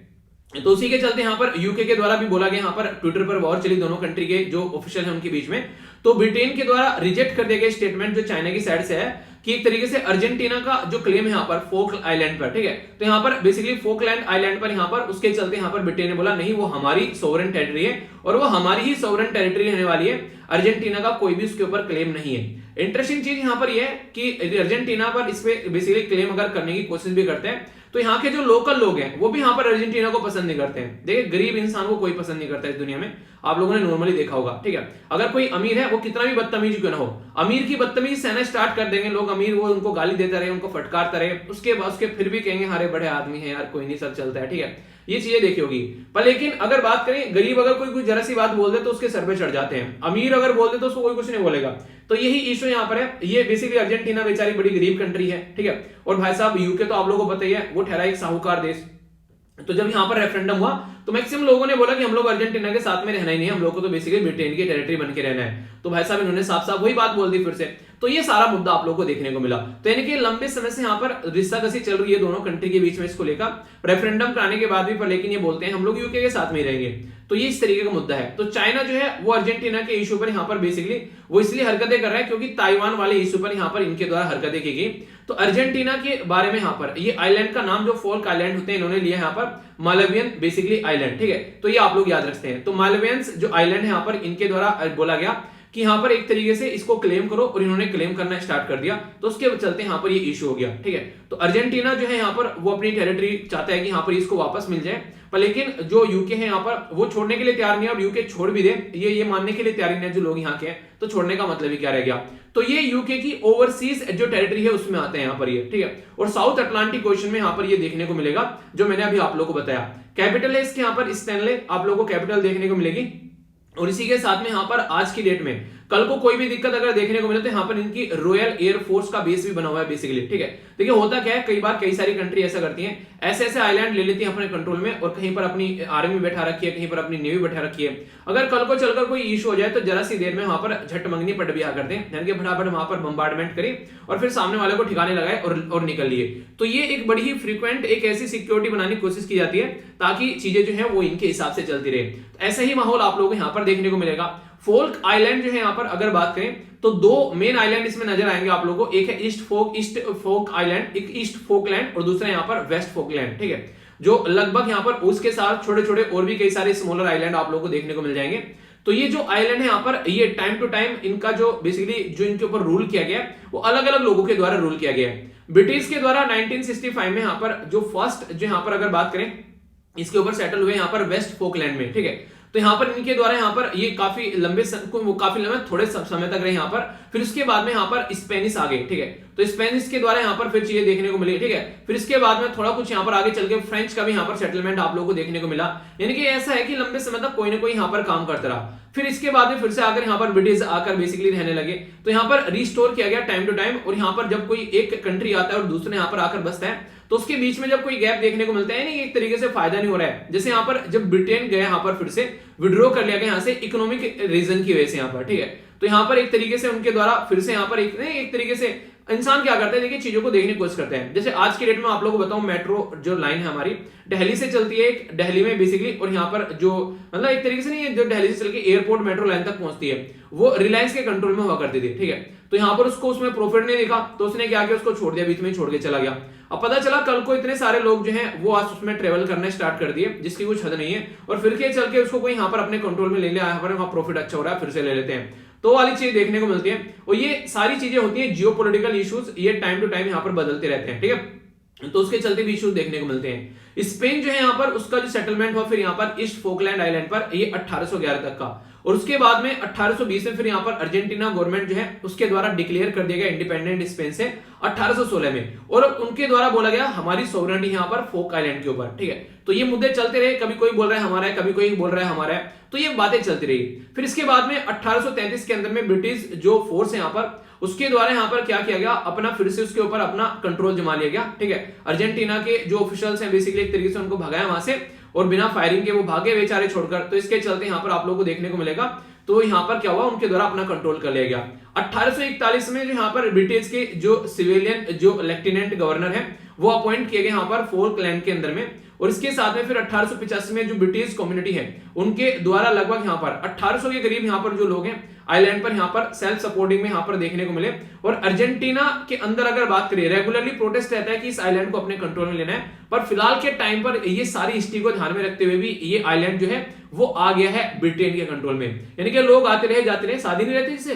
A: तो उसी के चलते यहाँ पर यूके के द्वारा भी बोला गया, यहाँ पर ट्विटर पर वॉर चली दोनों कंट्री के जो ऑफिशियल है उनके बीच में। तो ब्रिटेन के द्वारा रिजेक्ट कर दिया गया स्टेटमेंट जो चाइना की साइड से है कि एक तरीके से अर्जेंटीना का जो क्लेम है यहाँ पर फोक आइलैंड पर, ठीक है, तो यहाँ पर बेसिकली फोकलैंड आइलैंड पर यहाँ पर उसके चलते यहाँ पर ब्रिटेन ने बोला नहीं वो हमारी सोवरेन टेरिटरी है और वो हमारी ही सोवरेन टेरिटरी रहने वाली है, अर्जेंटीना का कोई भी उसके ऊपर क्लेम नहीं है। इंटरेस्टिंग चीज यहाँ पर यह है कि अर्जेंटीना पर इस पे बेसिकली क्लेम अगर करने की कोशिश भी करते हैं तो यहाँ के जो लोकल लोग हैं वो भी यहाँ पर अर्जेंटीना को पसंद नहीं करते हैं। देखिए गरीब इंसान को कोई पसंद नहीं करता इस दुनिया में, आप लोगों ने नॉर्मली देखा होगा, ठीक है। अगर कोई अमीर है वो कितना भी बदतमीज क्यों ना हो, अमीर की बदतमीजी सहना स्टार्ट कर देंगे लोग, अमीर वो उनको गाली देता रहे, उनको फटकारता रहे, उसके बाद उसके फिर भी कहेंगे हरे बड़े आदमी है यार कोई नहीं सब चलता है, ठीक है, ये चीजें देखी होगी। पर लेकिन अगर बात करें गरीब अगर कोई जरा सी बात बोल दे तो उसके सर पे चढ़ जाते हैं, अमीर अगर बोल दे तो उसको कोई कुछ नहीं बोलेगा। तो यही इशू यहाँ पर है। ये बेसिकली अर्जेंटीना बेचारी बड़ी गरीब कंट्री है, ठीक है, और भाई साहब यूके तो आप लोगों को पता ही है वो ठहरा एक साहूकार देश। तो जब यहाँ पर रेफरेंडम हुआ तो मैक्सिमम लोगों ने बोला कि हम लोग अर्जेंटीना के साथ में रहना ही नहीं है, हम लोग को तो बेसिकली ब्रिटेन की टेरिटरी बन के रहना है। तो भाई साहब इन्होंने साफ साफ वही बात बोल दी फिर से। तो ये सारा मुद्दा आप लोगों को देखने को मिला। तो यानी कि लंबे समय से यहाँ पर रिश्ताकसी चल रही है दोनों कंट्री के बीच में इसको लेकर रेफरेंडम कराने के बाद भी, पर लेकिन ये बोलते हैं हम लोग यूके के साथ में ही रहेंगे। तो ये इस तरीके का मुद्दा है। तो चाइना जो है वो अर्जेंटीना के इशू पर यहाँ पर बेसिकली वो इसलिए हरकतें कर रहा है क्योंकि ताइवान वाले इशू पर यहाँ पर इनके द्वारा हरकतें की गई। तो अर्जेंटीना के बारे में यहाँ पर ये आइलैंड का नाम जो फोल्क आइलैंड होते हैं इन्होंने लिया यहाँ पर मालवियन बेसिकली आइलैंड, ठीक है। तो ये आप लोग याद रखते हैं। तो मालवियंस जो आइलैंड है यहाँ पर इनके द्वारा बोला गया कि यहाँ पर एक तरीके से इसको क्लेम करो और इन्होंने क्लेम करना स्टार्ट कर दिया। तो उसके चलते यहाँ पर ये इशू हो गया, ठीक है। तो अर्जेंटीना जो है यहाँ पर वो अपनी टेरिटरी चाहता है कि यहाँ पर इसको वापस मिल जाए, पर लेकिन जो यूके है यहाँ पर वो छोड़ने के लिए तैयार नहीं है, और यूके छोड़ भी दे ये मानने के लिए तैयार नहीं है जो लोग यहाँ के हैं, तो छोड़ने का मतलब ही क्या रह गया। तो ये यूके की ओवरसीज जो टेरिटरी है उसमें आते हैं यहाँ पर ये, ठीक है। और साउथ अटलांटिक ओशन में यहाँ पर ये देखने को मिलेगा जो मैंने अभी आप लोगों को बताया। कैपिटल है इसके यहाँ पर स्टैनले, आप लोगों को कैपिटल देखने को मिलेगी। और इसी के साथ में यहाँ पर आज की डेट में कल को कोई भी दिक्कत अगर देखने को मिले तो यहाँ पर इनकी रॉयल एयरफोर्स का बेस भी बना हुआ है बेसिकली, ठीक है। देखिए होता क्या है कई बार कई सारी कंट्री ऐसा करती हैं, ऐसे ऐसे आइलैंड ले लेती हैं अपने कंट्रोल में और कहीं पर अपनी आर्मी बैठा रखी है, कहीं पर अपनी नेवी बैठा रखी है। अगर कल को चलकर कोई इशू हो जाए तो जरा सी देर में वहां पर झट मंगनी पट बिहा करते हैं, यानी कि फटाफट वहां पर बम्बार्डमेंट करी और फिर सामने वाले को ठिकाने लगाए और निकल लिए। तो ये एक बड़ी ही फ्रीक्वेंट एक ऐसी सिक्योरिटी बनाने की कोशिश की जाती है ताकि चीजें जो है वो इनके हिसाब से चलती रहे। तो ऐसा ही माहौल आप लोगों को यहाँ पर देखने को मिलेगा। फोल्क आइलैंड जो है यहाँ पर अगर बात करें तो दो मेन आइलैंड इसमें नजर आएंगे आप लोगों को, एक है ईस्ट फोक आइलैंड, एक ईस्ट फोकलैंड और दूसरा यहाँ पर वेस्ट फोकलैंड, ठीक है। जो लगभग यहाँ पर उसके साथ छोटे छोटे और भी कई सारे स्मॉलर आइलैंड आप लोगों को देखने को मिल जाएंगे। तो ये जो आइलैंड है यहाँ पर ये टाइम टू टाइम इनका जो बेसिकली जो इनके ऊपर रूल किया गया वो अलग अलग लोगों के द्वारा रूल किया गया है। ब्रिटिश के द्वारा 1965 में यहाँ पर जो फर्स्ट जो यहाँ पर अगर बात करें इसके ऊपर सेटल हुए यहाँ पर वेस्ट फोकलैंड में, ठीक है। तो यहाँ पर इनके द्वारा यहाँ पर ये काफी लंबे थोड़े समय तक रहे यहाँ पर, फिर उसके बाद में यहाँ पर स्पेनिश आ गए, ठीक है। तो स्पेनिश के द्वारा यहाँ पर फिर चीजें देखने को मिली, ठीक है। फिर इसके बाद में थोड़ा कुछ यहाँ पर आगे चल के फ्रेंच का भी यहाँ पर सेटलमेंट आप लोगों को देखने को मिला। यानी कि ऐसा है कि लंबे समय तक कोई ना कोई यहाँ पर काम करता रहा। फिर इसके बाद में फिर से आकर यहाँ पर ब्रिटिश आकर बेसिकली रहने लगे। तो यहाँ पर रिस्टोर किया गया टाइम टू टाइम, और यहाँ पर जब कोई एक कंट्री आता है और दूसरे यहाँ पर आकर बसता है तो उसके बीच में जब कोई गैप देखने को मिलता है नहीं एक तरीके से फायदा नहीं हो रहा है। जैसे यहाँ पर जब ब्रिटेन गया यहाँ पर फिर से विड्रॉ कर लिया गया यहाँ से इकोनॉमिक रीजन की वजह से यहाँ पर, ठीक है। तो यहाँ पर एक तरीके से उनके द्वारा फिर से यहाँ पर एक तरीके से इंसान क्या करता है, देखिए चीजों को देखने की कोशिश करते हैं। जैसे आज के डेट में आप लोगों को बताऊं, मेट्रो जो लाइन है हमारी दिल्ली से चलती है, एक दिल्ली में बेसिकली, और यहाँ पर जो मतलब एक तरीके से नहीं है, जो दिल्ली से चल के एयरपोर्ट मेट्रो लाइन तक पहुंचती है, वो रिलायंस के कंट्रोल में हुआ करती थी, ठीक है। तो यहाँ पर उसको उसमें प्रॉफिट नहीं दिखा, तो उसने क्या किया, उसको छोड़ दिया, बीच में छोड़ के चला गया। अब पता चला कल को इतने सारे लोग जो हैं वो आज उसमें ट्रेवल करने स्टार्ट कर दिए, जिसकी कुछ हद नहीं है, और फिर के चल के उसको कोई यहाँ पर अपने कंट्रोल में ले लिया, यहाँ पर वहां प्रॉफिट अच्छा हो रहा है, फिर से ले लेते हैं। तो वाली चीज देखने को मिलती है, और ये सारी चीजें होती है जियोपॉलिटिकल इश्यूज, ये टाइम टू टाइम यहाँ पर बदलते रहते हैं, ठीक है। तो उसके चलते भी इश्यूज देखने को मिलते हैं। स्पेन जो है यहाँ पर उसका जो सेटलमेंट हुआ फिर यहाँ पर ईस्ट फोकलैंड आइलैंड पर, ये 1811 तक का, और उसके बाद में 1820 में फिर यहाँ पर अर्जेंटीना गवर्नमेंट जो है उसके द्वारा डिक्लेयर कर दिया गया इंडिपेंडेंट स्पेन से 1816 में, और उनके द्वारा बोला गया हमारी सोवरेनिटी यहाँ पर फोक आइलैंड के ऊपर, ठीक है। तो ये मुद्दे चलते रहे, कभी कोई बोल रहा है हमारा है, कभी कोई बोल रहा है हमारा है, तो ये बातें चलती रही। फिर इसके बाद में 1833 के अंदर में ब्रिटिश जो फोर्स है यहाँ पर, उसके द्वारा यहाँ पर क्या किया गया, अपना फिर से उसके ऊपर अपना कंट्रोल जमा लिया गया, ठीक है। अर्जेंटीना के जो ऑफिशियल्स हैं बेसिकली एक तरीके से उनको भगाया वहां से, और बिना फायरिंग के वो भागे बेचारे छोड़कर। तो इसके चलते यहाँ पर आप लोगों को देखने को मिलेगा, तो यहाँ पर क्या हुआ, उनके द्वारा अपना कंट्रोल कर लिया गया। 1841 में जो यहाँ पर ब्रिटिश के जो सिविलियन जो लेफ्टिनेंट गवर्नर है वो अपॉइंट किए गए यहाँ पर फोकलैंड के अंदर में, और इसके साथ में फिर 1885 में जो ब्रिटिश कम्युनिटी है उनके द्वारा लगभग यहाँ पर 1800 के करीब यहाँ पर जो लोग हैं आइलैंड पर यहाँ पर सेल्फ सपोर्टिंग में यहाँ पर देखने को मिले। और अर्जेंटीना के अंदर अगर बात करें, रेगुलरली प्रोटेस्ट रहता है कि इस आइलैंड को अपने कंट्रोल में लेना है, पर फिलहाल के टाइम पर ये सारी हिस्ट्री को ध्यान में रखते हुए भी ये आइलैंड जो है वो आ गया है ब्रिटेन के कंट्रोल में। यानी कि लोग आते रहे जाते रहे, शादी नहीं रहती इससे,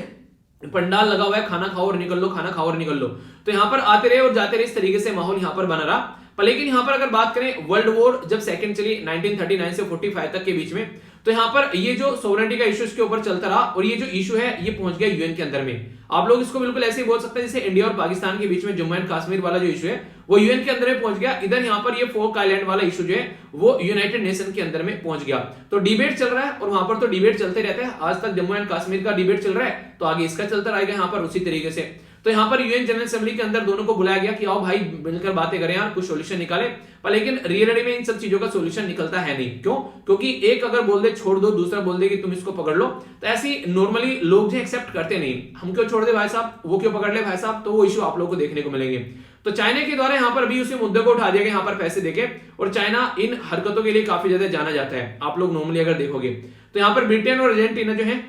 A: पंडाल लगा हुआ है, खाना खाओ और निकल लो, खाना खाओ और निकल लो, तो यहाँ पर आते रहे और जाते रहे, इस तरीके से माहौल यहाँ पर बना रहा। पर लेकिन यहाँ पर अगर बात करें वर्ल्ड वॉर जब सेकंड चली 1939 से 45 तक के बीच में, तो यहाँ पर ये जो सोवरेनिटी का इश्यू इसके ऊपर चलता रहा, और ये जो इशू है ये पहुंच गया यूएन के अंदर में। आप लोग इसको बिल्कुल ऐसे ही बोल सकते हैं जैसे इंडिया और पाकिस्तान के बीच में जम्मू एंड कश्मीर वाला जो इशू है वो यूएन के अंदर में पहुंच गया। इधर यहाँ पर ये फोक आइलैंड वाला इशू जो है वो यूनाइटेड नेशन के अंदर में पहुंच गया। तो डिबेट चल रहा है, और वहां पर तो डिबेट चलते रहते हैं, आज तक जम्मू एंड कश्मीर का डिबेट चल रहा है, तो आगे इसका चलता रहेगा यहाँ पर उसी तरीके से। तो यहाँ पर यूएन जनरल असेंबली के अंदर दोनों को बुलाया गया कि आओ भाई मिलकर बातें करें यार, कुछ सॉल्यूशन निकाले। पर लेकिन रियलिटी में इन सब चीजों का सॉल्यूशन निकलता है नहीं। क्यों? क्योंकि एक अगर बोल दे छोड़ दो, दूसरा बोल दे कि तुम इसको पकड़ लो, तो ऐसी नॉर्मली लोग जो एक्सेप्ट करते नहीं। हम क्यों छोड़ दे भाई साहब, वो क्यों पकड़ ले भाई साहब, तो वो इशू आप लोगों को देखने को मिलेंगे। तो चाइना के द्वारा यहाँ पर भी उसी मुद्दे को उठा दिया गया यहाँ पर पैसे देके, और चाइना इन हरकतों के लिए काफी ज्यादा जाना जाता है। आप लोग नॉर्मली अगर देखोगे तो यहाँ पर ब्रिटेन और अर्जेंटीना जो है,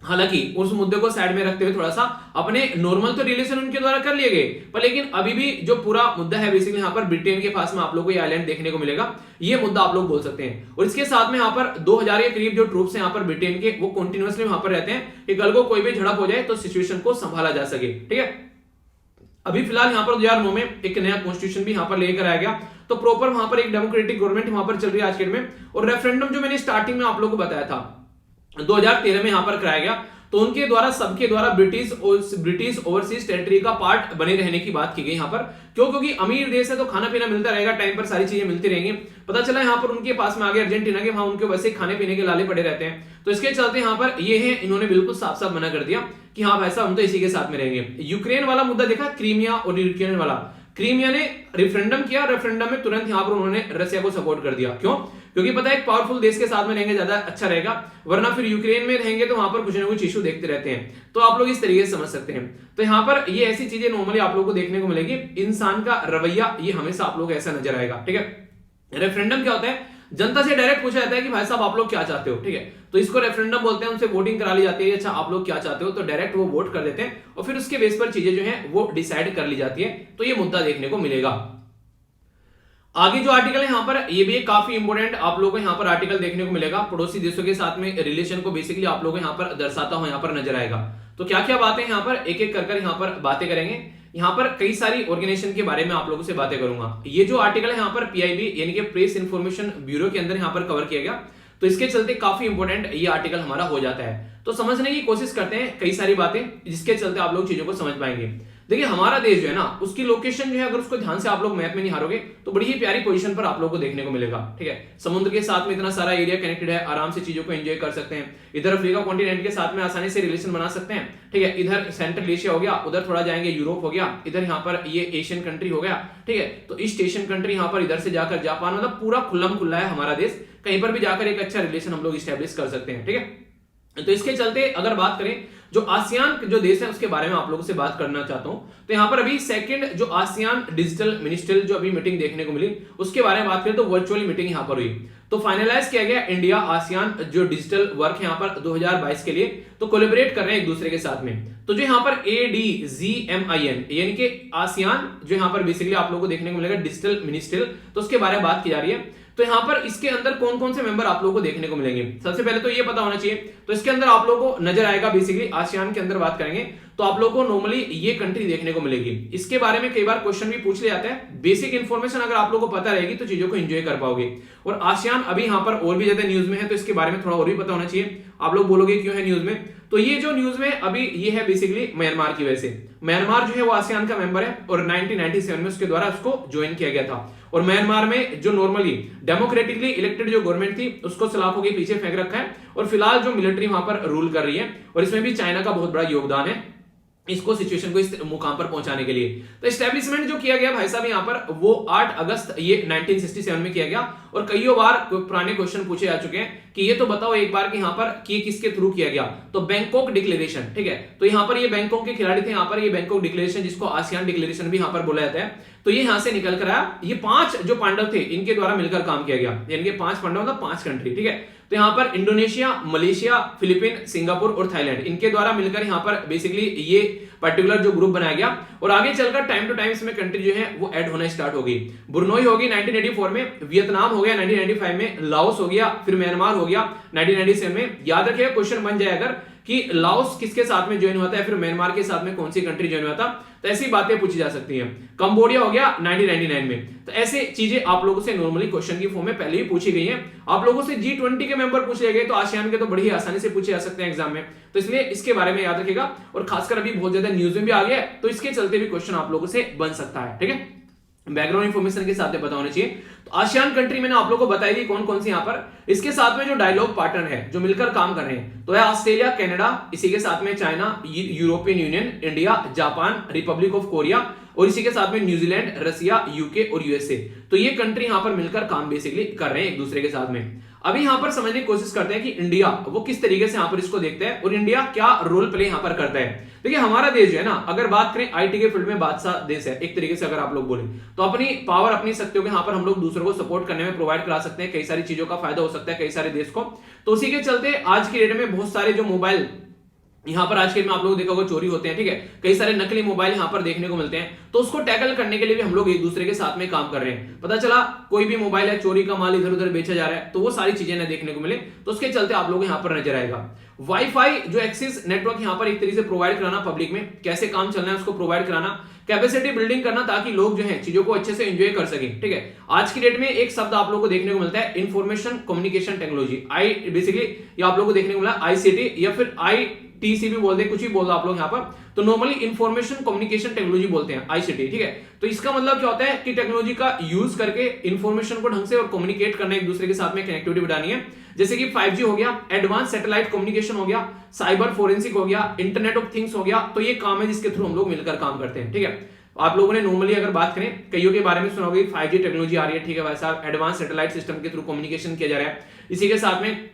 A: हालांकि उस मुद्दे को साइड में रखते हुए थोड़ा सा अपने नॉर्मल तो रिलेशन उनके द्वारा कर लिए गए, पर लेकिन अभी भी जो पूरा मुद्दा है बेसिकली यहाँ पर ब्रिटेन के पास में आप लोगों को ये आइलैंड देखने को मिलेगा, ये मुद्दा आप लोग बोल सकते हैं। और इसके साथ में यहाँ पर 2000 के करीब जो ट्रूप्स हैं यहाँ पर ब्रिटेन के, वो कंटिन्यूअसली वहां पर रहते हैं कि कल को कोई भी झड़प हो जाए तो सिचुएशन को संभाला जा सके, ठीक है। अभी फिलहाल यहाँ पर 2009 में एक नया कॉन्स्टिट्यूशन भी यहाँ पर लेकर आया गया, तो प्रॉपर वहां पर एक डेमोक्रेटिक गवर्नमेंट वहां पर चल रही है आज के डेट में। और रेफरेंडम जो मैंने स्टार्टिंग में आप लोगों को बताया था 2013 में यहाँ पर कराया गया, तो उनके द्वारा सबके द्वारा ब्रिटिश ओवरसीज टेरिटरी का पार्ट बने रहने की बात की गई यहाँ पर। क्यों? क्योंकि अमीर देश है तो खाना पीना मिलता रहेगा, टाइम पर सारी चीजें मिलती रहेंगी। पता चला यहाँ पर उनके पास में आगे अर्जेंटीना के, वहां उनके वैसे खाने पीने के लाले पड़े रहते हैं, तो इसके चलते यहाँ पर ये है, इन्होंने बिल्कुल साफ साफ मना कर दिया कि हाँ भाई साहब हम तो इसी के साथ में रहेंगे। यूक्रेन वाला मुद्दा देखा, क्रीमिया और यूक्रेन वाला, क्रीमिया ने रेफरेंडम किया, रेफरेंडम में तुरंत यहाँ पर उन्होंने रसिया को सपोर्ट कर दिया। क्यों? क्योंकि पता है एक पावरफुल देश के साथ में रहेंगे ज्यादा अच्छा रहेगा, वरना फिर यूक्रेन में रहेंगे तो वहां पर कुछ ना कुछ इशू देखते रहते हैं। तो आप लोग इस तरीके से समझ सकते हैं। तो यहाँ पर ये ऐसी चीजें नॉर्मली आप लोगों को देखने को मिलेगी। इंसान का रवैया ये हमेशा आप लोग ऐसा नजर आएगा, ठीक है। रेफरेंडम क्या होता है? जनता से डायरेक्ट पूछा जाता है कि भाई साहब आप लोग क्या चाहते हो, ठीक है। तो इसको रेफरेंडम बोलते हैं, उनसे वोटिंग करा ली जाती है, अच्छा आप लोग क्या चाहते हो, तो डायरेक्ट वो वोट कर देते हैं, और फिर उसके बेस पर चीजें जो है वो डिसाइड कर ली जाती है। तो ये मुद्दा देखने को मिलेगा। आगे जो आर्टिकल है यहाँ पर, ये भी एक काफी इंपोर्टेंट आप लोगों को यहाँ पर आर्टिकल देखने को मिलेगा। पड़ोसी देशों के साथ में रिलेशन को बेसिकली आप लोगों को यहाँ पर दर्शाता हुआ यहाँ पर नजर आएगा। तो क्या क्या बातें यहाँ पर एक एक कर यहाँ पर बातें करेंगे। यहाँ पर कई सारी ऑर्गेनाइजेशन के बारे में आप लोगों से बातें करूंगा। ये जो आर्टिकल है यहाँ पर पीआईबी यानी कि प्रेस इंफॉर्मेशन ब्यूरो के अंदर यहाँ पर कवर किया गया, तो इसके चलते काफी इंपोर्टेंट ये आर्टिकल हमारा हो जाता है। तो समझने की कोशिश करते हैं कई सारी बातें, जिसके चलते आप लोग चीजों को समझ पाएंगे। देखिए हमारा देश जो है ना, उसकी लोकेशन जो है अगर उसको ध्यान से आप लोग मैप में निहारोगे तो बड़ी ही प्यारी पोजीशन पर आप लोगों को देखने को मिलेगा, ठीक है। समुद्र के साथ में इतना सारा एरिया कनेक्टेड है, आराम से चीजों को एंजॉय कर सकते हैं। इधर अफ्रीका कॉन्टिनेंट के साथ में आसानी से रिलेशन बना सकते हैं, ठीक है। इधर सेंट्रल एशिया हो गया, उधर थोड़ा जाएंगे यूरोप हो गया, इधर यहाँ पर ये एशियन कंट्री हो गया, ठीक है। तो ईस्ट एशियन कंट्री यहाँ पर इधर से जाकर जापान, मतलब पूरा खुल्लम खुल्ला है हमारा देश, कहीं पर भी जाकर एक अच्छा रिलेशन हम लोग स्टैब्लिश कर सकते हैं, ठीक है। तो इसके चलते अगर बात करें जो आसियान जो देश है उसके बारे में आप लोगों से बात करना चाहता हूं। तो यहां पर अभी सेकंड जो आसियान डिजिटल मिनिस्ट्रियल जो अभी मीटिंग देखने को मिली उसके बारे में बात करें तो वर्चुअली मीटिंग यहां पर हुई। तो फाइनलाइज किया गया इंडिया आसियान जो डिजिटल वर्क यहां पर 2022 के लिए तो कोलैबोरेट कर रहे हैं एक दूसरे के साथ में। तो जो यहां पर ADZMIN यानी कि आसियान जो यहां पर बेसिकली आप लोगों को देखने को मिलेगा डिजिटल मिनिस्ट्रियल, तो उसके बारे में बात की जा रही है। तो यहां पर इसके अंदर कौन कौन से मेंबर आप लोगों को देखने को मिलेंगे, सबसे पहले तो ये पता होना चाहिए। तो इसके अंदर आप लोगों को नजर आएगा बेसिकली आसियान के अंदर बात करेंगे तो आप लोगों को नॉर्मली ये कंट्री देखने को मिलेगी। इसके बारे में कई बार क्वेश्चन भी पूछ ले जाता है। बेसिक इंफॉर्मेशन अगर आप लोगों को पता रहेगी तो चीजों को एंजॉय कर पाओगे। और आसियान अभी यहां पर और भी ज्यादा न्यूज में है तो इसके बारे में थोड़ा और भी पता होना चाहिए। आप लोग बोलोगे क्यों है न्यूज में, तो ये जो न्यूज में अभी ये है बेसिकली म्यांमार की वजह से। म्यांमार जो है वो आसियान का मेंबर है और 1997 में उसके द्वारा उसको ज्वाइन किया गया था। और म्यांमार में जो नॉर्मली डेमोक्रेटिकली इलेक्टेड जो गवर्नमेंट थी उसको सलाखों के पीछे फेंक रखा है और फिलहाल जो मिलिट्री वहां पर रूल कर रही है और इसमें भी चाइना का बहुत बड़ा योगदान है इसको सिचुएशन को इस मुकाम पर पहुंचाने के लिए। तो एस्टेब्लिशमेंट जो किया गया भाई साहब यहां पर वो 8 अगस्त ये 1967 में किया गया। और कई बार पुराने क्वेश्चन पूछे जा चुके हैं कि ये तो बताओ एक बार कि यहां पर कि किसके थ्रू किया गया, तो बैंकॉक डिक्लेरेशन, ठीक है। तो यहां पर ये बैंकॉक के खिलाड़ी थे, यहां पर ये बैंकॉक डिक्लेरेशन जिसको आसियान डिक्लेरेशन भी यहां पर बोला जाता है, तो ये यहां से निकल कर आया। ये 5 जो पांडव थे इनके द्वारा मिलकर काम किया गया, यानी कि 5 पांडव मतलब 5 कंट्री, ठीक है। तो यहां पर इंडोनेशिया, मलेशिया, फिलीपीन, सिंगापुर और थाईलैंड इनके द्वारा मिलकर यहां पर बेसिकली ये पर्टिकुलर जो ग्रुप बनाया गया। और आगे चलकर टाइम टू टाइम इसमें कंट्री जो है वो ऐड होना स्टार्ट हो गई। ब्रुनोई होगी 1984 में, वियतनाम हो गया 1995 में, लाओस हो गया, फिर म्यांमार हो गया 1997 में। याद रखिएगा क्वेश्चन बन जाए अगर कि लाओस किसके साथ में ज्वाइन हुआ था, फिर म्यांमार के साथ में कौन सी कंट्री ज्वाइन हुआ था, तो ऐसी बातें पूछी जा सकती हैं। कंबोडिया हो गया 1999 में। तो ऐसे चीजें आप लोगों से नॉर्मली क्वेश्चन की फॉर्म में पहले ही पूछी गई हैं। आप लोगों से G20 के मेंबर पूछे गए तो आसियान के तो बड़ी आसानी से पूछे जा सकते हैं एग्जाम में, तो इसलिए इसके बारे में याद रखिएगा। और खासकर अभी बहुत ज्यादा न्यूज में भी आ गया है तो इसके चलते भी क्वेश्चन आप लोगों से बन सकता है, ठीक है। बैकग्राउंड इंफॉर्मेशन के साथ पता होना चाहिए। तो आसियान कंट्री मैंने आप लोगों को बताई थी कौन कौन सी यहाँ पर। इसके साथ में जो डायलॉग पार्टनर है जो मिलकर काम कर रहे हैं तो है ऑस्ट्रेलिया, कनाडा, इसी के साथ में China, European union, India, Japan, Republic of Korea और इसी के साथ में न्यूजीलैंड, रसिया, यूके और यूएसए। तो ये कंट्री यहां पर मिलकर काम बेसिकली कर रहे हैं एक दूसरे के साथ में। अभी यहां पर समझने की कोशिश करते हैं कि इंडिया वो किस तरीके से यहां पर इसको देखता है और इंडिया क्या रोल प्ले यहां पर करता है। देखिए हमारा देश जो है ना, अगर बात करें आईटी के फील्ड में बादशाह देश है एक तरीके से अगर आप लोग बोले तो अपनी पावर अपनी शक्तियों के यहां पर हम लोग दूसरों को सपोर्ट करने में प्रोवाइड करा सकते हैं, कई सारी चीजों का फायदा हो सकता है कई सारे देश को। तो उसी के चलते आज की डेट में बहुत सारे जो मोबाइल यहां पर आज के में आप लोग देखा होगा चोरी होते हैं, ठीक है, कई सारे नकली मोबाइल यहां पर देखने को मिलते हैं। तो उसको टैकल करने के लिए भी हम लोग एक दूसरे के साथ में काम कर रहे हैं। पता चला कोई भी मोबाइल है चोरी का माल इधर उधर बेचा जा रहा है तो वो सारी चीजें ना देखने को मिले, तो उसके चलते आप लोग यहां पर नजर आएगा। वाईफाई जो एक्सेस नेटवर्क यहां पर एक तरीके से प्रोवाइड कराना, पब्लिक में कैसे काम चलना है उसको प्रोवाइड कराना, कैपेसिटी बिल्डिंग करना ताकि लोग जो है चीजों को अच्छे से एंजॉय कर सकें, ठीक है। आज की डेट में एक शब्द आप लोगों को देखने को मिलता है information communication technology, I basically ये आप लोगों को देखने को मिला आईसीटी या फिर ITC भी बोलते हैं, कुछ भी बोल दो आप लोग यहाँ पर। तो नॉर्मली इंफॉर्मेशन कम्युनिकेशन टेक्नोलॉजी बोलते हैं ICT, ठीक है। तो इसका मतलब क्या होता है कि टेक्नोलॉजी का यूज करके इंफॉर्मेशन को ढंग से और कम्युनिकेट करना, एक दूसरे के साथ में कनेक्टिविटी बढ़ानी है। जैसे कि 5G हो गया, एडवांस सैटेलाइट कम्युनिकेशन हो गया, साइबर फोरेंसिक हो गया, इंटरनेट ऑफ थिंग्स हो गया। तो ये काम है जिसके थ्रू हम लोग मिलकर काम करते हैं, ठीक है। आप लोगों ने नॉर्मली अगर बात करें कईयों के बारे में सुना होगा 5G टेक्नोलॉजी आ रही है, ठीक है भाई साहब, एडवांस सैटेलाइट सिस्टम के थ्रू कम्युनिकेशन किया जा रहा है। इसी के साथ में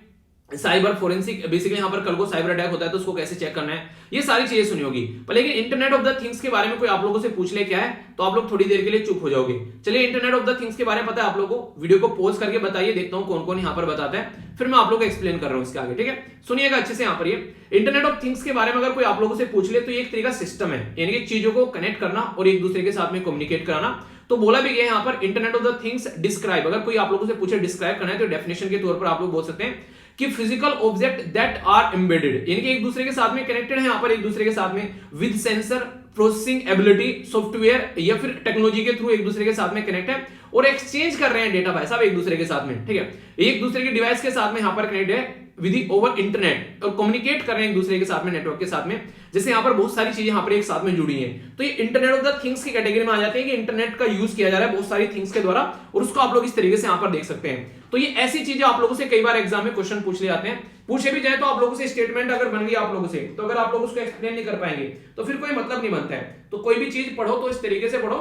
A: साइबर फोरेंसिक, बेसिकली यहां पर कल को साइबर अटैक होता है तो उसको कैसे चेक करना है, ये सारी चीजें सुनी होगी। पर लेकिन इंटरनेट ऑफ द थिंग्स के बारे में कोई आप लोगों से पूछ ले क्या है तो आप लोग थोड़ी देर के लिए चुप हो जाओगे। चलिए इंटरनेट ऑफ द थिंग्स के बारे में पता है आप लोगों को, वीडियो को पॉज करके बताइए, देखता हूं कौन कौन यहां पर बताता है, फिर मैं आप लोगों को एक्सप्लेन कर रहा हूं इसके आगे, ठीक है। सुनिएगा अच्छे से। यहां पर ये इंटरनेट ऑफ थिंग्स के बारे में अगर कोई आप लोगों से पूछ ले तो ये एक तरीका सिस्टम है, यानी कि चीजों को कनेक्ट करना और एक दूसरे के साथ में कम्युनिकेट कराना। तो बोला भी गया यहां पर internet of the things describe, अगर कोई आप लोगों से पूछे डिस्क्राइब करना है तो डेफिनेशन के तौर पर आप लोग बोल सकते हैं कि physical object that are embedded, यानी कि एक दूसरे के साथ में कनेक्टेड है, यहां पर एक दूसरे के साथ में with sensor, processing ability, software या फिर टेक्नोलॉजी के थ्रू एक दूसरे के साथ में कनेक्ट है और एक्सचेंज कर रहे हैं डेटा भाई साहब एक दूसरे के साथ में, ठीक है। एक दूसरे के डिवाइस के साथ में यहां पर कनेक्ट है विद ओवर इंटरनेट और कम्युनिकेट कर रहे हैं एक दूसरे के साथ में नेटवर्क के साथ में। जैसे यहां पर बहुत सारी चीजें यहां पर एक साथ में जुड़ी हैं, तो ये इंटरनेट ऑफ द थिंग्स की कैटेगरी में आ जाते हैं कि इंटरनेट का यूज किया जा रहा है बहुत सारी थिंग्स के द्वारा और उसको आप लोग इस तरीके से यहां पर देख सकते हैं। तो ये ऐसी चीजें आप लोगों से कई बार एग्जाम में क्वेश्चन पूछ ले जाते हैं, पूछे भी जाए तो आप लोगों से स्टेटमेंट अगर बन गई आप लोगों से तो अगर आप लोग उसको एक्सप्लेन नहीं कर पाएंगे तो फिर कोई मतलब नहीं बनता है। तो कोई भी चीज पढ़ो तो इस तरीके से पढ़ो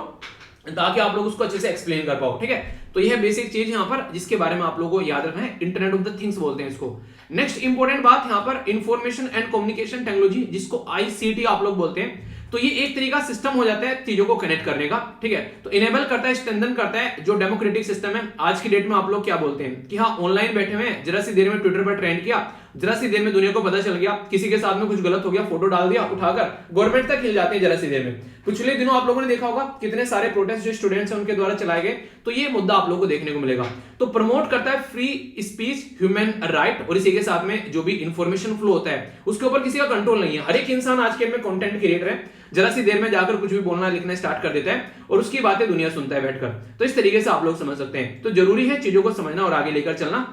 A: ताकि आप लोग उसको अच्छे से एक्सप्लेन कर पाओ, ठीक है। तो यह बेसिक चीज यहाँ पर जिसके बारे में आप लोगों को याद रखना है, इंटरनेट ऑफ द थिंग्स बोलते हैं इसको। नेक्स्ट इंपॉर्टेंट बात यहाँ पर इंफॉर्मेशन एंड कम्युनिकेशन टेक्नोलॉजी, जिसको आईसीटी आप लोग बोलते हैं। तो ये एक तरीका सिस्टम हो जाता है चीजों को कनेक्ट करने का, ठीक है। तो इनेबल करता है, स्ट्रेंथन करता है जो डेमोक्रेटिक सिस्टम है। आज की डेट में आप लोग क्या बोलते हैं कि हाँ ऑनलाइन बैठे हुए हैं, जरा सी देर में ट्विटर पर ट्रेंड किया, जरा सी देर में दुनिया को पता चल गया, किसी के साथ में कुछ गलत हो गया, फोटो डाल दिया उठाकर, गवर्नमेंट तक हिल जाते हैं जरा सी देर में। पिछले दिनों आप लोगों ने देखा होगा कितने सारे प्रोटेस्ट जो स्टूडेंट्स हैं उनके द्वारा चलाए गए, तो ये मुद्दा आप लोगों को देखने को मिलेगा। तो प्रमोट करता है फ्री स्पीच, ह्यूमन राइट, और इसी के साथ में जो भी इंफॉर्मेशन फ्लो होता है उसके ऊपर किसी का कंट्रोल नहीं है। हर एक इंसान आज के में कंटेंट क्रिएटर है, जरा सी देर में जाकर कुछ भी बोलना लिखना स्टार्ट कर देता है और उसकी बातें दुनिया सुनता है बैठकर। तो इस तरीके से आप लोग समझ सकते हैं। तो जरूरी है चीजों को समझना और आगे लेकर चलना।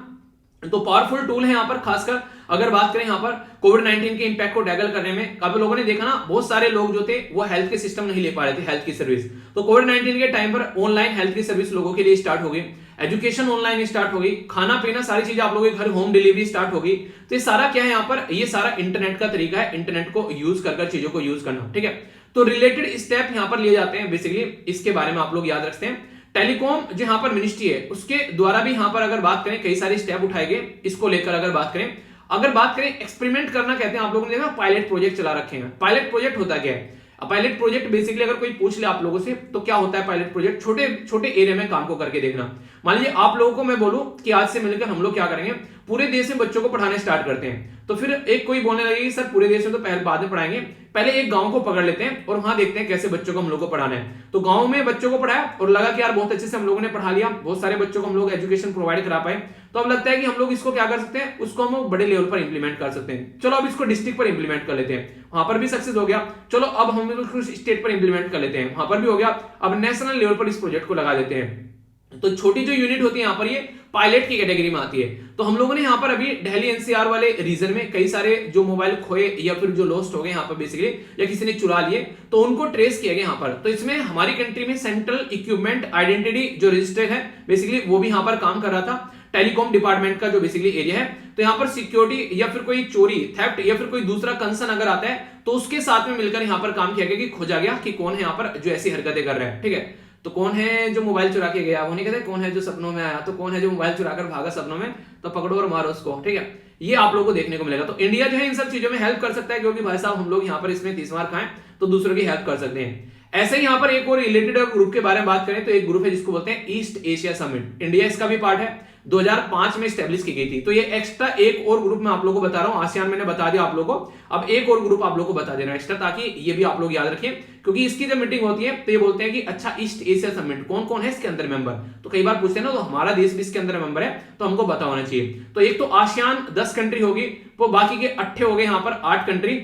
A: तो पावरफुल टूल है यहाँ पर, खासकर अगर बात करें यहाँ पर कोविड-19 के इंपैक्ट को टैकल करने में। काफी लोगों ने देखा ना, बहुत सारे लोग जो थे वो हेल्थ के सिस्टम नहीं ले पा रहे थे, हेल्थ की सर्विस। तो कोविड-19 के टाइम पर ऑनलाइन हेल्थ की सर्विस लोगों के लिए स्टार्ट हो गई, एजुकेशन ऑनलाइन स्टार्ट हो गई, खाना पीना सारी चीजें आप लोगों के घर होम डिलीवरी स्टार्ट हो गई। तो ये सारा क्या है यहाँ पर, ये सारा इंटरनेट का तरीका है, इंटरनेट को यूज कर चीजों को यूज करना, ठीक है। तो रिलेटेड स्टेप यहाँ पर लिए जाते हैं, बेसिकली इसके बारे में आप लोग याद रखते हैं। टेलीकॉम जो यहाँ पर मिनिस्ट्री है उसके द्वारा भी यहाँ पर अगर बात करें कई सारे स्टेप उठाए गए इसको लेकर। अगर बात करें एक्सपेरिमेंट करना कहते हैं, आप लोगों ने देखा पायलट प्रोजेक्ट चला रखे हैं। पायलट प्रोजेक्ट होता क्या है? पायलट प्रोजेक्ट बेसिकली अगर कोई पूछ ले आप लोगों से तो क्या होता है पायलट प्रोजेक्ट, छोटे छोटे एरिया में काम को करके देखना। मान लीजिए आप लोगों को मैं बोलूं कि आज से मिलकर हम लोग क्या करेंगे, पूरे देश में बच्चों को पढ़ाने स्टार्ट करते हैं। तो फिर एक कोई बोलने लगेगी सर पूरे देश में तो पहले बाद में पढ़ाएंगे, पहले एक गांव को पकड़ लेते हैं और वहां देखते हैं कैसे बच्चों को हम लोग को पढ़ाना है। तो गांव में बच्चों को पढ़ाया और लगा कि यार बहुत अच्छे से हम लोगों ने पढ़ा लिया, बहुत सारे बच्चों को हम लोग एजुकेशन प्रोवाइड करा पाए। तो अब लगता है कि हम लोग इसको क्या कर सकते हैं, उसको हम बड़े लेवल पर इंप्लीमेंट कर सकते हैं। चलो अब इसको डिस्ट्रिक्ट पर इंप्लीमेंट कर लेते हैं, वहां पर भी सक्सेस हो गया। चलो अब हम इसको स्टेट पर इंप्लीमेंट कर लेते हैं, वहां पर भी हो गया। अब नेशनल लेवल पर इस प्रोजेक्ट को लगा देते हैं। तो छोटी जो यूनिट होती है यहाँ पर ये पायलट की कैटेगरी में आती है। तो हम लोगों ने यहाँ पर अभी दिल्ली एनसीआर वाले रीजन में कई सारे जो मोबाइल खोए या फिर जो लॉस्ट हो गए यहाँ पर बेसिकली, या किसी ने चुरा लिए, तो उनको ट्रेस किया गया यहाँ पर। तो इसमें हमारी कंट्री में सेंट्रल इक्विपमेंट आइडेंटिटी जो रजिस्टर है बेसिकली वो भी यहाँ पर काम कर रहा था, टेलीकॉम डिपार्टमेंट का जो बेसिकली एरिया है। तो यहाँ पर सिक्योरिटी या फिर कोई चोरी, थेफ्ट या फिर कोई दूसरा कंसर्न अगर आता है तो उसके साथ में मिलकर यहाँ पर काम किया गया कि खोजा गया कि कौन है यहाँ पर जो ऐसी हरकतें कर रहे हैं, ठीक है। तो कौन है जो मोबाइल चुरा के गया, वो नहीं कहते कौन है जो सपनों में आया, तो कौन है जो मोबाइल चुरा कर भागा सपनों में, तो पकड़ो और मारो उसको, ठीक है। ये आप लोगों को देखने को मिलेगा। तो इंडिया जो है इन सब चीजों में हेल्प कर सकता है, क्योंकि भाई साहब हम लोग यहाँ पर इसमें 30 मार खाएं तो दूसरों की हेल्प कर सकते हैं। ऐसे ही यहाँ पर एक और रिलेटेड ग्रुप के बारे में बात करें तो एक ग्रुप है जिसको बोलते हैं ईस्ट एशिया समिट। इंडिया इसका भी पार्ट है, 2005 में स्टैब्लिश की गई थी। तो ये एक्स्ट्रा एक और ग्रुप मैं आप लोगों को बता रहा हूं, आसियान मैंने बता दिया आप लोगों को, अब एक और ग्रुप आप लोगों को बता देना एक्स्ट्रा, ताकि ये भी आप लोग याद रखें। क्योंकि इसकी जब मीटिंग होती है तो ये बोलते हैं कि अच्छा ईस्ट एशिया समिट कौन कौन है इसके अंदर मेंबर, तो कई बार पूछते हैं ना, तो हमारा देश भी इसके अंदर मेंबर है तो हमको पता होना चाहिए। तो एक तो आसियान 10 कंट्री होगी, वो बाकी के 8 हो गए यहाँ पर 8 कंट्री,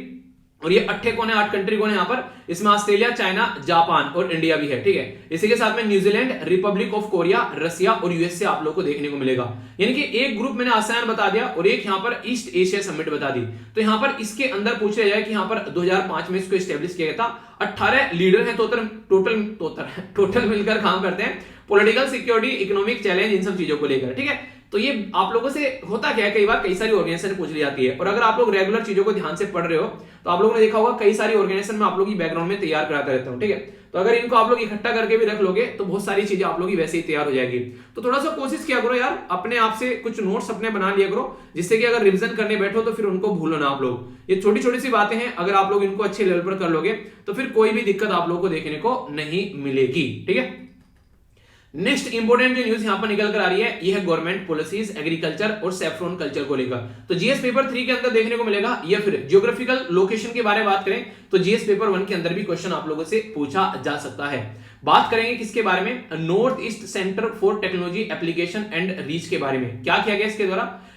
A: और ये 8 कौन है, 8 कंट्री कौन है यहाँ पर, इसमें ऑस्ट्रेलिया, चाइना, जापान और इंडिया भी है, ठीक है। इसी के साथ में New Zealand, Republic of Korea, Russia और यूएसए आप लोग को देखने को मिलेगा। यानी कि एक ग्रुप मैंने आसियान बता दिया और एक यहाँ पर ईस्ट एशिया समिट बता दी। तो यहाँ पर इसके अंदर पूछ लिया जाए कि यहाँ पर 2005 में इसको स्टैब्लिश किया गया था। 18 लीडर हैं टोटल मिलकर काम करते हैं पॉलिटिकल, सिक्योरिटी, इकोनॉमिक चैलेंज, इन सब चीजों को लेकर, ठीक है। तो ये आप लोगों से होता क्या है, कई बार कई सारी ऑर्गेनाइजेशन पूछ ली जाती है, और अगर आप लोग रेगुलर चीजों को ध्यान से पढ़ रहे हो तो आप लोगों ने देखा होगा कई सारी ऑर्गेनाइजेशन में आप लोग की बैकग्राउंड में तैयार कराता रहता हूं, ठीक है। तो अगर इनको आप लोग इकट्ठा करके भी रख लोगे तो बहुत सारी चीजें आप लोग की वैसे ही तैयार हो जाएगी। तो थोड़ा सा कोशिश किया करो यार, अपने आप से कुछ नोट्स अपने बना लिया करो, जिससे कि अगर रिवीजन करने बैठो तो फिर उनको भूलो ना आप लोग। ये छोटी छोटी सी बातें हैं, अगर आप लोग इनको अच्छे लेवल पर कर लोगे तो फिर कोई भी दिक्कत आप लोग को देखने को नहीं मिलेगी, ठीक है। नेक्स्ट इंपोर्टेंट जो न्यूज यहां पर निकल कर आ रही है ये है गवर्नमेंट पॉलिसीज एग्रीकल्चर और सैफ्रॉन कल्चर को लेकर। तो जीएस पेपर 3 के अंदर देखने को मिलेगा, या फिर जियोग्राफिकल लोकेशन के बारे में बात करें तो जीएस पेपर 1 के अंदर भी क्वेश्चन आप लोगों से पूछा जा सकता है। बात करेंगे किसके बारे में, north east centre for technology application and reach के बारे में। क्या किया गया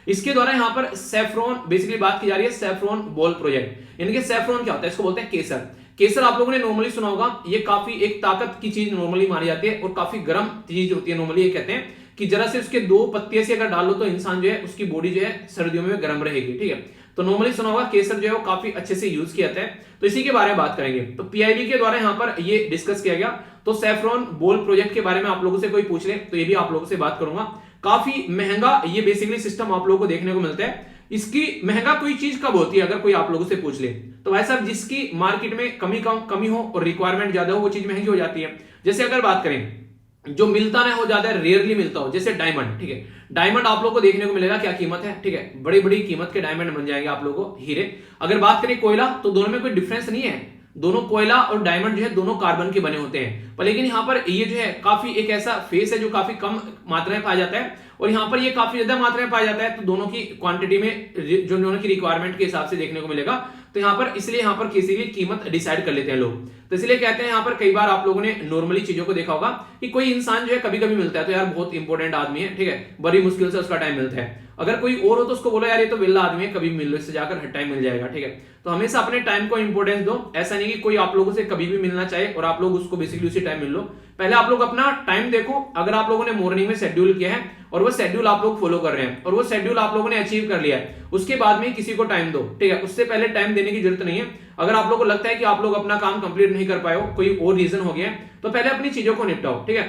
A: इसके द्वारा यहाँ पर सैफ्रॉन बेसिकली बात की जा रही है, सैफ्रॉन बॉल प्रोजेक्ट। यानी कि सैफ्रॉन क्या होता है, इसको बोलते हैं केसर। केसर आप लोगों ने नॉर्मली सुना होगा, ये काफी एक ताकत की चीज नॉर्मली मानी जाती है और काफी गर्म चीज होती है। नॉर्मली ये कहते हैं कि जरा से उसके 2 पत्ते से अगर डाल लो तो इंसान जो है उसकी बॉडी जो है सर्दियों में गर्म रहेगी, ठीक है। तो नॉर्मली सुना होगा केसर जो है वो काफी अच्छे से यूज किया जाता है। तो इसी के बारे में बात करेंगे। तो पीआईबी के द्वारा यहाँ पर ये डिस्कस किया गया। तो सैफ्रॉन बॉल प्रोजेक्ट के बारे में आप लोगों से कोई पूछ ले तो ये भी आप लोगों से बात करूंगा। काफी महंगा ये बेसिकली सिस्टम आप लोगों को देखने को मिलता है। इसकी महंगा कोई चीज कब होती है, अगर कोई आप लोगों से पूछ ले तो भाई साहब जिसकी मार्केट में कमी हो और रिक्वायरमेंट ज्यादा हो वो चीज महंगी हो जाती है। जैसे अगर बात करें जो मिलता ना हो, ज्यादा रेयरली मिलता हो, जैसे डायमंड, ठीक है। डायमंड आप लोगों को देखने को मिलेगा, क्या कीमत है, ठीक है, बड़ी बड़ी कीमत के डायमंड बन जाएंगे आप लोगों को, हीरे। अगर बात करें कोयला, तो दोनों में कोई डिफरेंस नहीं है, दोनों कोयला और डायमंड जो है दोनों कार्बन के बने होते हैं। पर लेकिन यहाँ पर ये जो है काफी एक ऐसा फेस है जो काफी कम मात्रा में पाया जाता है, और यहाँ पर ये काफी ज्यादा मात्रा में पाया जाता है, तो दोनों की क्वांटिटी में जो दोनों की रिक्वायरमेंट के हिसाब से देखने को मिलेगा। तो यहाँ पर इसलिए यहाँ पर किसी की कीमत डिसाइड कर लेते हैं लोग। तो इसलिए कहते हैं यहाँ पर कई बार आप लोगों ने नॉर्मली चीजों को देखा होगा कि कोई इंसान जो है कभी कभी मिलता है तो यार बहुत इंपॉर्टेंट आदमी है, ठीक है, बड़ी मुश्किल से उसका टाइम मिलता है। अगर कोई और हो तो उसको बोलो यार ये तो विल्ला आदमी है, कभी मिल लो इससे, जाकर हर टाइम मिल जाएगा, ठीक है। तो हमेशा अपने टाइम को इंपॉर्टेंस दो, ऐसा नहीं कि कोई आप लोगों से कभी भी मिलना चाहे और आप लोग उसको बेसिकली उसी टाइम मिल लो। पहले आप लोग अपना टाइम देखो, अगर आप लोगों ने मॉर्निंग में शेड्यूल किया है और वो शेड्यूल आप लोग फॉलो कर रहे हैं और वो शेड्यूल आप लोगों ने अचीव कर लिया है, उसके बाद में किसी को टाइम दो, ठीक है, उससे पहले टाइम देने की जरूरत नहीं है। अगर आप लोगों को लगता है कि आप लोग अपना काम कंप्लीट नहीं कर पाए हो, कोई और रीजन हो गया, तो पहले अपनी चीजों को निपटाओ, ठीक है।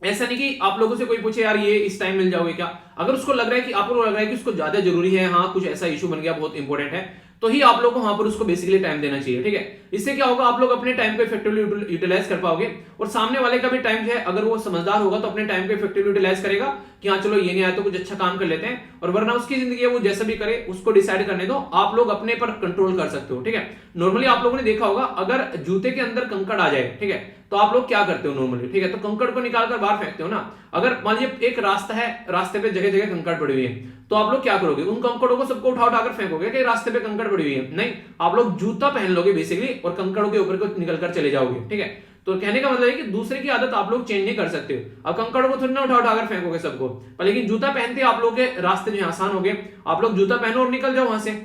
A: ऐसा नहीं कि आप लोगों से कोई पूछे यार ये इस टाइम मिल जाओगे क्या, अगर उसको लग रहा है कि आपको लग रहा है कि उसको ज्यादा जरूरी है, हाँ कुछ ऐसा इशू बन गया बहुत इंपॉर्टेंट है, तो ही आप लोग को वहां पर उसको बेसिकली टाइम देना चाहिए, ठीक है। इससे क्या होगा, आप लोग अपने टाइम को इफेक्टिवली यूटिलाइज कर पाओगे, और सामने वाले का भी टाइम जो है, अगर वो समझदार होगा तो अपने टाइम को इफेक्टिवली यूटिलाइज करेगा कि हाँ चलो ये नहीं आया तो कुछ अच्छा काम कर लेते हैं, और वरना उसकी जिंदगी है वो जैसा भी करे उसको डिसाइड करने दो, आप लोग अपने पर कंट्रोल कर सकते हो, ठीक है। नॉर्मली आप लोगों ने देखा होगा अगर जूते के अंदर कंकड़ आ जाए, ठीक है, तो आप लोग क्या करते हो नॉर्मली, ठीक है, तो कंकड़ को निकालकर बाहर फेंकते हो ना। अगर मान लीजिए एक रास्ता है, रास्ते पे जगह जगह कंकड़ पड़ी हुई है, तो आप लोग क्या करोगे, उन कंकड़ों को सबको उठा उठाकर फेंकोगे कि रास्ते पे कंकड़ पड़ी हुई है, नहीं, आप लोग जूता पहन लोगे बेसिकली और कंकड़ों के ऊपर को निकलकर चले जाओगे, ठीक है। तो कहने का मतलब है कि दूसरे की आदत आप लोग चेंज नहीं कर सकते हो। अब कंकड़ों को थोड़ी ना उठा उठाकर फेंकोगे सबको, पर लेकिन जूता पहनते आप लोग के रास्ते जो आसान हो गए, आप लोग जूता पहनो और निकल जाओ वहां से।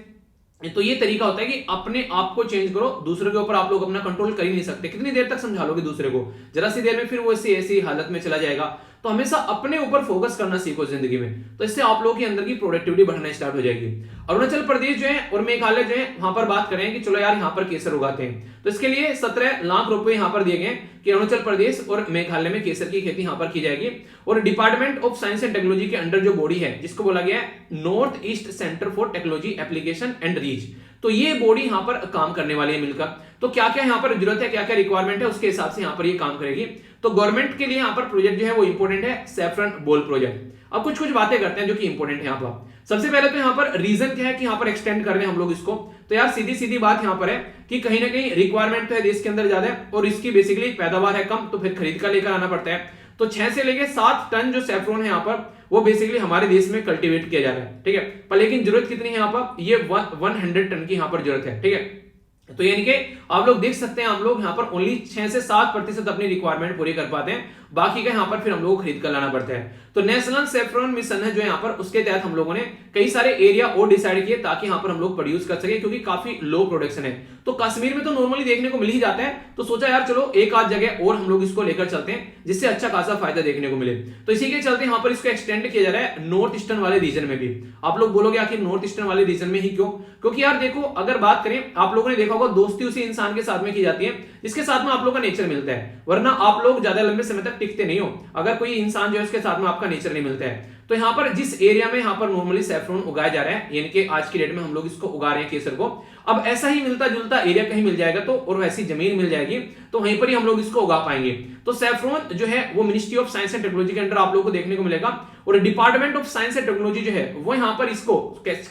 A: तो ये तरीका होता है कि अपने आप को चेंज करो, दूसरे के ऊपर आप लोग अपना कंट्रोल कर ही नहीं सकते, कितनी देर तक समझा लोगे दूसरे को, जरा सी देर में फिर वो ऐसी हालत में चला जाएगा। तो हमेशा अपने ऊपर फोकस करना सीखो जिंदगी में, तो इससे आप लोगों के अंदर की प्रोडक्टिविटी बढ़ना स्टार्ट हो जाएगी। अरुणाचल प्रदेश जो है और मेघालय जो है, वहां पर बात करें कि चलो यार यहाँ पर केसर उगाते हैं, तो इसके लिए 17 लाख रुपए यहाँ पर दिए गए कि अरुणाचल प्रदेश और मेघालय में केसर की खेती यहाँ पर की जाएगी। और department of science and technology के अंडर जो बॉडी है, जिसको बोला गया है north east centre for technology application and reach, तो ये बॉडी यहाँ पर काम करने वाली है मिलकर। तो क्या क्या यहाँ पर जरूरत है, क्या क्या रिक्वायरमेंट है, उसके हिसाब से यहाँ पर ये काम करेगी। तो गवर्नमेंट के लिए यहाँ पर प्रोजेक्ट जो है वो इंपॉर्टेंट है, सैफरन बोल प्रोजेक्ट। अब कुछ कुछ बातें करते हैं जो कि इंपॉर्टेंट है यहाँ पर। सबसे पहले तो यहाँ पर रीजन क्या है कि यहाँ पर एक्सटेंड कर रहे हैं हम लोग इसको, तो यार सीधी सीधी बात यहाँ पर है कि कहीं ना कहीं रिक्वायरमेंट तो है देश के अंदर ज्यादा है और इसकी बेसिकली पैदावार है कम, तो फिर खरीद कर लेकर आना पड़ता है। तो 6 से लेके 7 टन जो सैफरन है यहाँ पर वो बेसिकली हमारे देश में कल्टीवेट किया जा रहा है, ठीक है। पर लेकिन जरूरत कितनी है यहाँ पर, ये 100 टन की यहाँ पर जरूरत है, ठीक है। तो यानी कि आप लोग देख सकते हैं, हम लोग यहाँ पर ओनली 6 से 7% अपनी रिक्वायरमेंट पूरी कर पाते हैं, बाकी का यहाँ पर फिर हम लोग को खरीद कर लाना पड़ता है। तो नेशनल सैफरन मिशन है जो यहाँ पर, उसके तहत हम लोगों ने कई सारे एरिया और डिसाइड किए ताकि यहाँ पर हम लोग प्रोड्यूस कर सके, क्योंकि काफी लो प्रोडक्शन है। तो कश्मीर में तो नॉर्मली देखने को मिल ही जाता है, तो सोचा यार चलो एक आध जगह और हम लोग इसको लेकर चलते हैं जिससे अच्छा खासा फायदा देखने को मिले। तो इसी के चलते यहाँ पर इसको एक्सटेंड किया जा रहा है नॉर्थ ईस्टर्न वाले रीजन में भी। आप लोग बोलोगे आखिर नॉर्थ ईस्टर्न वाले रीजन में ही क्यों, क्योंकि यार देखो अगर बात करें, आप लोगों ने देखा होगा दोस्ती उसी इंसान के साथ में की जाती है जिसके साथ में आप लोग का नेचर मिलता है, वरना आप लोग ज्यादा लंबे समय तक टिकते नहीं हो अगर कोई इंसान जो है उसके साथ में आपका नेचर नहीं मिलता है। तो यहाँ पर जिस एरिया में यहाँ पर नॉर्मली सैफरन उगाया जा रहा है, यानी कि आज की डेट में हम लोग इसको उगा रहे हैं केसर को, अब ऐसा ही मिलता जुलता एरिया कहीं मिल जाएगा तो, और वैसी जमीन मिल जाएगी तो वहीं पर ही हम लोग इसको उगा पाएंगे। तो सैफरन जो है वो ministry of science and technology के अंडर आप लोग को देखने को मिलेगा, और department of science and technology जो है वो यहाँ पर इसको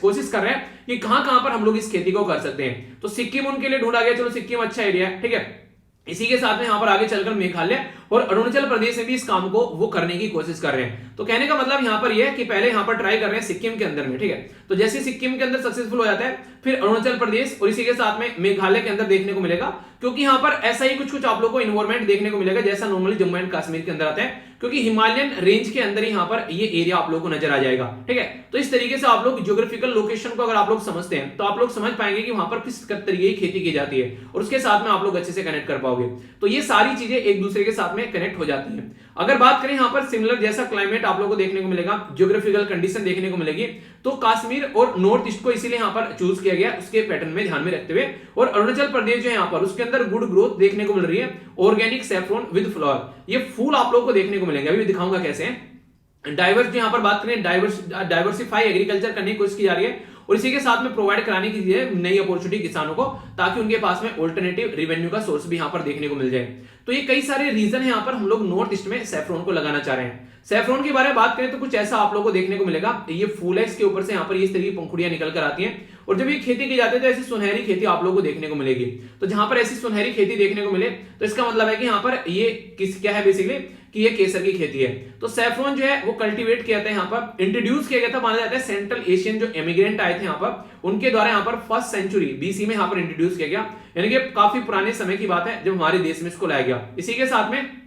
A: कोशिश कर रहे हैं कि कहां पर हम लोग इस खेती को कर सकते हैं। तो सिक्किम उनके लिए ढूंढा गया, चलो सिक्किम अच्छा एरिया है, ठीक है। इसी के साथ में यहाँ पर आगे चलकर मेघालय और अरुणाचल प्रदेश में भी इस काम को वो करने की कोशिश कर रहे हैं। तो कहने का मतलब यहाँ पर ये है कि पहले यहाँ पर ट्राई कर रहे हैं सिक्किम के अंदर में, ठीक है। तो जैसे सिक्किम के अंदर सक्सेसफुल हो जाता है, फिर अरुणाचल प्रदेश और इसी के साथ में मेघालय के अंदर देखने को मिलेगा, क्योंकि यहाँ पर ऐसा ही कुछ कुछ आप लोग को इन्वायरमेंट देखने को मिलेगा जैसा नॉर्मली जम्मू एंड कश्मीर के अंदर आता है, क्योंकि हिमालयन रेंज के अंदर यहाँ पर ये एरिया आप लोग को नजर आ जाएगा, ठीक है। तो इस तरीके से आप लोग ज्योग्राफिकल लोकेशन को अगर आप लोग समझते हैं तो आप लोग समझ पाएंगे कि वहां पर किस तरीके की खेती की जाती है, और उसके साथ में आप लोग अच्छे से कनेक्ट कर पाओगे। तो ये सारी चीजें एक दूसरे के साथ में कनेक्ट हो जाती है। अगर बात करें यहाँ पर सिमिलर जैसा क्लाइमेट आप लोगों को देखने को मिलेगा, ज्योग्राफिकल कंडीशन देखने को मिलेगी, तो कश्मीर और नॉर्थ ईस्ट को इसीलिए यहाँ पर चूज किया गया उसके पैटर्न में ध्यान में रखते हुए। और अरुणाचल प्रदेश जो है यहाँ पर उसके अंदर गुड ग्रोथ देखने को मिल रही है, ऑर्गेनिक सैफरन विद फ्लावर, ये फूल आप लोगों को देखने को मिलेंगे, अभी दिखाऊंगा कैसे है। डाइवर्स जो यहाँ पर बात करें, डाइवर्सिफाई एग्रीकल्चर करने की कोशिश की जा रही है, और इसी के साथ में प्रोवाइड कराने की नई अपॉर्चुनिटी किसानों को, ताकि उनके पास में ऑल्टरनेटिव रेवेन्यू का सोर्स भी यहाँ पर देखने को मिल जाए। तो ये कई सारे रीजन है यहाँ पर हम लोग नॉर्थ ईस्ट में सैफरॉन को लगाना चाह रहे हैं। सैफरॉन के बारे में बात करें तो कुछ ऐसा आप लोगों को देखने को मिलेगा, ये फूल है, इसके ऊपर से यहाँ पर इस तरह की पंखुड़ियां निकल कर आती हैं, और जब ये खेती की जाती है तो ऐसी सुनहरी खेती आप लोगों को देखने को मिलेगी। तो जहां पर ऐसी सुनहरी खेती देखने को मिले तो इसका मतलब है कि यहाँ पर ये क्या है बेसिकली कि ये केसर की खेती है। तो सैफरॉन जो है वो कल्टीवेट किया था, यहाँ पर इंट्रोड्यूस किया गया था, माना जाता है सेंट्रल एशियन जो इमिग्रेंट आए थे यहाँ पर उनके द्वारा यहाँ पर 1st सेंचुरी BC में यहाँ पर इंट्रोड्यूस किया गया, यानी कि काफी पुराने समय की बात है जब हमारे देश में इसको लाया गया। इसी के साथ में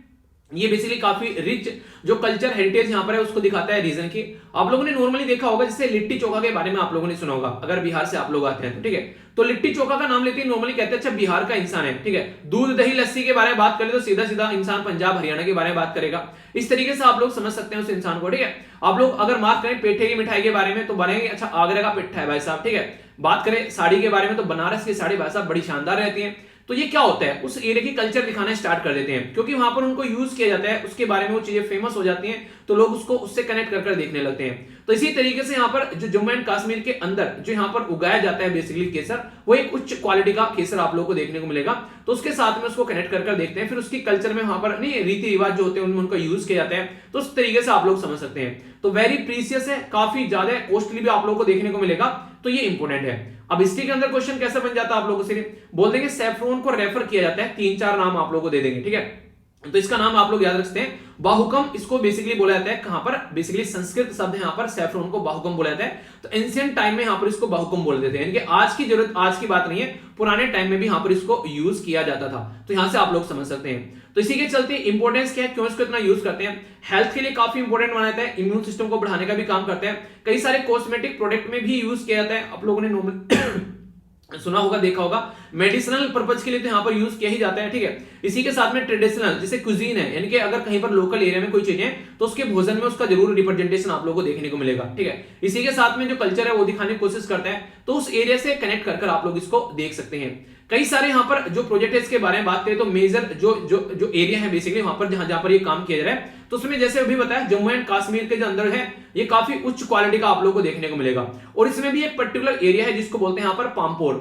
A: ये बेसिकली काफी रिच जो कल्चर हेरिटेज यहाँ पर है उसको दिखाता है रीजन की। आप लोगों ने नॉर्मली देखा होगा, जैसे लिट्टी चोखा के बारे में आप लोगों ने सुना होगा, अगर बिहार से आप लोग आते हैं तो ठीक है। तो लिट्टी चोखा का नाम लेते ही नॉर्मली कहते हैं अच्छा बिहार का इंसान है, ठीक है। दूध दही लस्सी के बारे में बात करें तो सीधा सीधा इंसान पंजाब हरियाणा के बारे में बात करेगा। इस तरीके से आप लोग समझ सकते हैं उस इंसान को, ठीक है। आप लोग अगर बात करें पेठे की मिठाई के बारे में तो बनेंगे अच्छा आगरा का पेठा है भाई साहब, ठीक है। बात करें साड़ी के बारे में तो बनारस की साड़ी भाई साहब बड़ी शानदार रहती है। तो ये क्या होता है, उस एरिया की कल्चर दिखाना स्टार्ट कर देते हैं, क्योंकि वहां पर उनको यूज किया जाता है, उसके बारे में वो चीजें फेमस हो जाती हैं, तो लोग उसको उससे कनेक्ट कर देखने लगते हैं। तो इसी तरीके से यहाँ पर जो जम्मू एंड कश्मीर के अंदर जो यहाँ पर उगाया जाता है बेसिकली केसर, वो एक उच्च क्वालिटी का केसर आप लोगों को देखने को मिलेगा। तो उसके साथ में उसको कनेक्ट कर देखते हैं, फिर उसकी कल्चर में वहां पर नहीं रीति रिवाज जो होते हैं उनमें उनका यूज किया जाता है, तो उस तरीके से आप लोग समझ सकते हैं। तो वेरी प्रीसियस है, काफी ज्यादा कॉस्टली भी आप लोगों को देखने को मिलेगा, तो ये इंपोर्टेंट है। अब हिस्ट्री के अंदर क्वेश्चन कैसा बन जाता है आप लोगों से बोल देंगे सैफरॉन को रेफर किया जाता है, 3-4 नाम आप लोगों को दे देंगे, ठीक है। तो इसका नाम आप लोग याद रखते हैं बाहुकम, इसको बेसिकली बोला जाता है कहां पर, बेसिकली संस्कृत शब्द है यहाँ पर सैफरॉन को बाहुकम बोला जाता है। तो एंशिएंट टाइम में यहाँ पर इसको बाहुकम बोल देते हैं, यानी कि आज की जरूरत आज की बात नहीं है, पुराने टाइम में भी यहाँ पर इसको यूज किया जाता था। तो यहां से आप लोग समझ सकते हैं। तो इसी के चलते इंपॉर्टेंस क्या है, क्यों इसको इतना यूज करते हैं, हेल्थ के लिए काफी इंपॉर्टेंट माना जाता है, इम्यून सिस्टम को बढ़ाने का भी काम करते हैं, कई सारे कॉस्मेटिक प्रोडक्ट में भी यूज किया जाता है। आप लोगों ने सुना होगा देखा होगा, मेडिसिनल पर्पज के लिए तो यहाँ पर यूज किया ही जाता है, ठीक है। इसी के साथ में ट्रेडिशनल जैसे कुजीन है, यानी कि अगर कहीं पर लोकल एरिया में कोई चीज है तो उसके भोजन में उसका जरूर रिप्रेजेंटेशन आप लोगों को देखने को मिलेगा, ठीक है। इसी के साथ में जो कल्चर है वो दिखाने की कोशिश करता है, तो उस एरिया से कनेक्ट कर आप लोग इसको देख सकते हैं। कई सारे यहाँ पर जो प्रोजेक्ट है इसके बारे में बात करें तो मेजर जो एरिया है बेसिकली वहां पर जहां पर ये काम किया जा रहा है, तो उसमें जैसे अभी बताया जम्मू एंड कश्मीर के जो अंदर है ये काफी उच्च क्वालिटी का आप लोगों को देखने को मिलेगा। और इसमें भी एक पर्टिकुलर एरिया है जिसको बोलते हैं यहाँ पर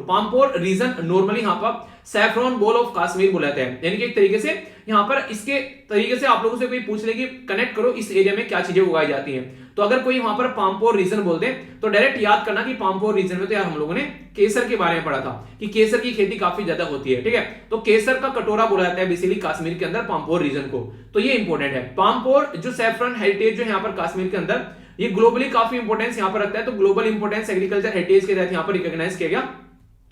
A: पामपोर रीजन, नॉर्मली यहाँ पर सैफरॉन बॉल ऑफ कश्मीर बुलाते हैं, यानी कि एक तरीके से यहाँ पर इसके तरीके से आप लोगों से कोई पूछ ले कि कनेक्ट करो इस एरिया में क्या चीजें उगाई जाती हैं, तो अगर कोई वहां पर पामपोर रीजन बोल दे तो डायरेक्ट याद करना कि पामपोर रीजन में तो यार हम लोगों ने केसर के बारे में पढ़ा था कि केसर की खेती काफी ज्यादा होती है, ठीक है। तो केसर का कटोरा बोला जाता है बेसिकली कश्मीर के अंदर पामपोर रीजन को, तो ये इंपॉर्टेंट है। पामपोर जो सैफरन हेरिटेज जो यहाँ पर कश्मीर के अंदर ये ग्लोबली काफी इंपोर्टेंस यहाँ पर रखता है, तो ग्लोबल इंपोर्टेंस एग्रीकल्चर हेरिटेज के तहत यहाँ पर रिकॉग्नाइज किया गया।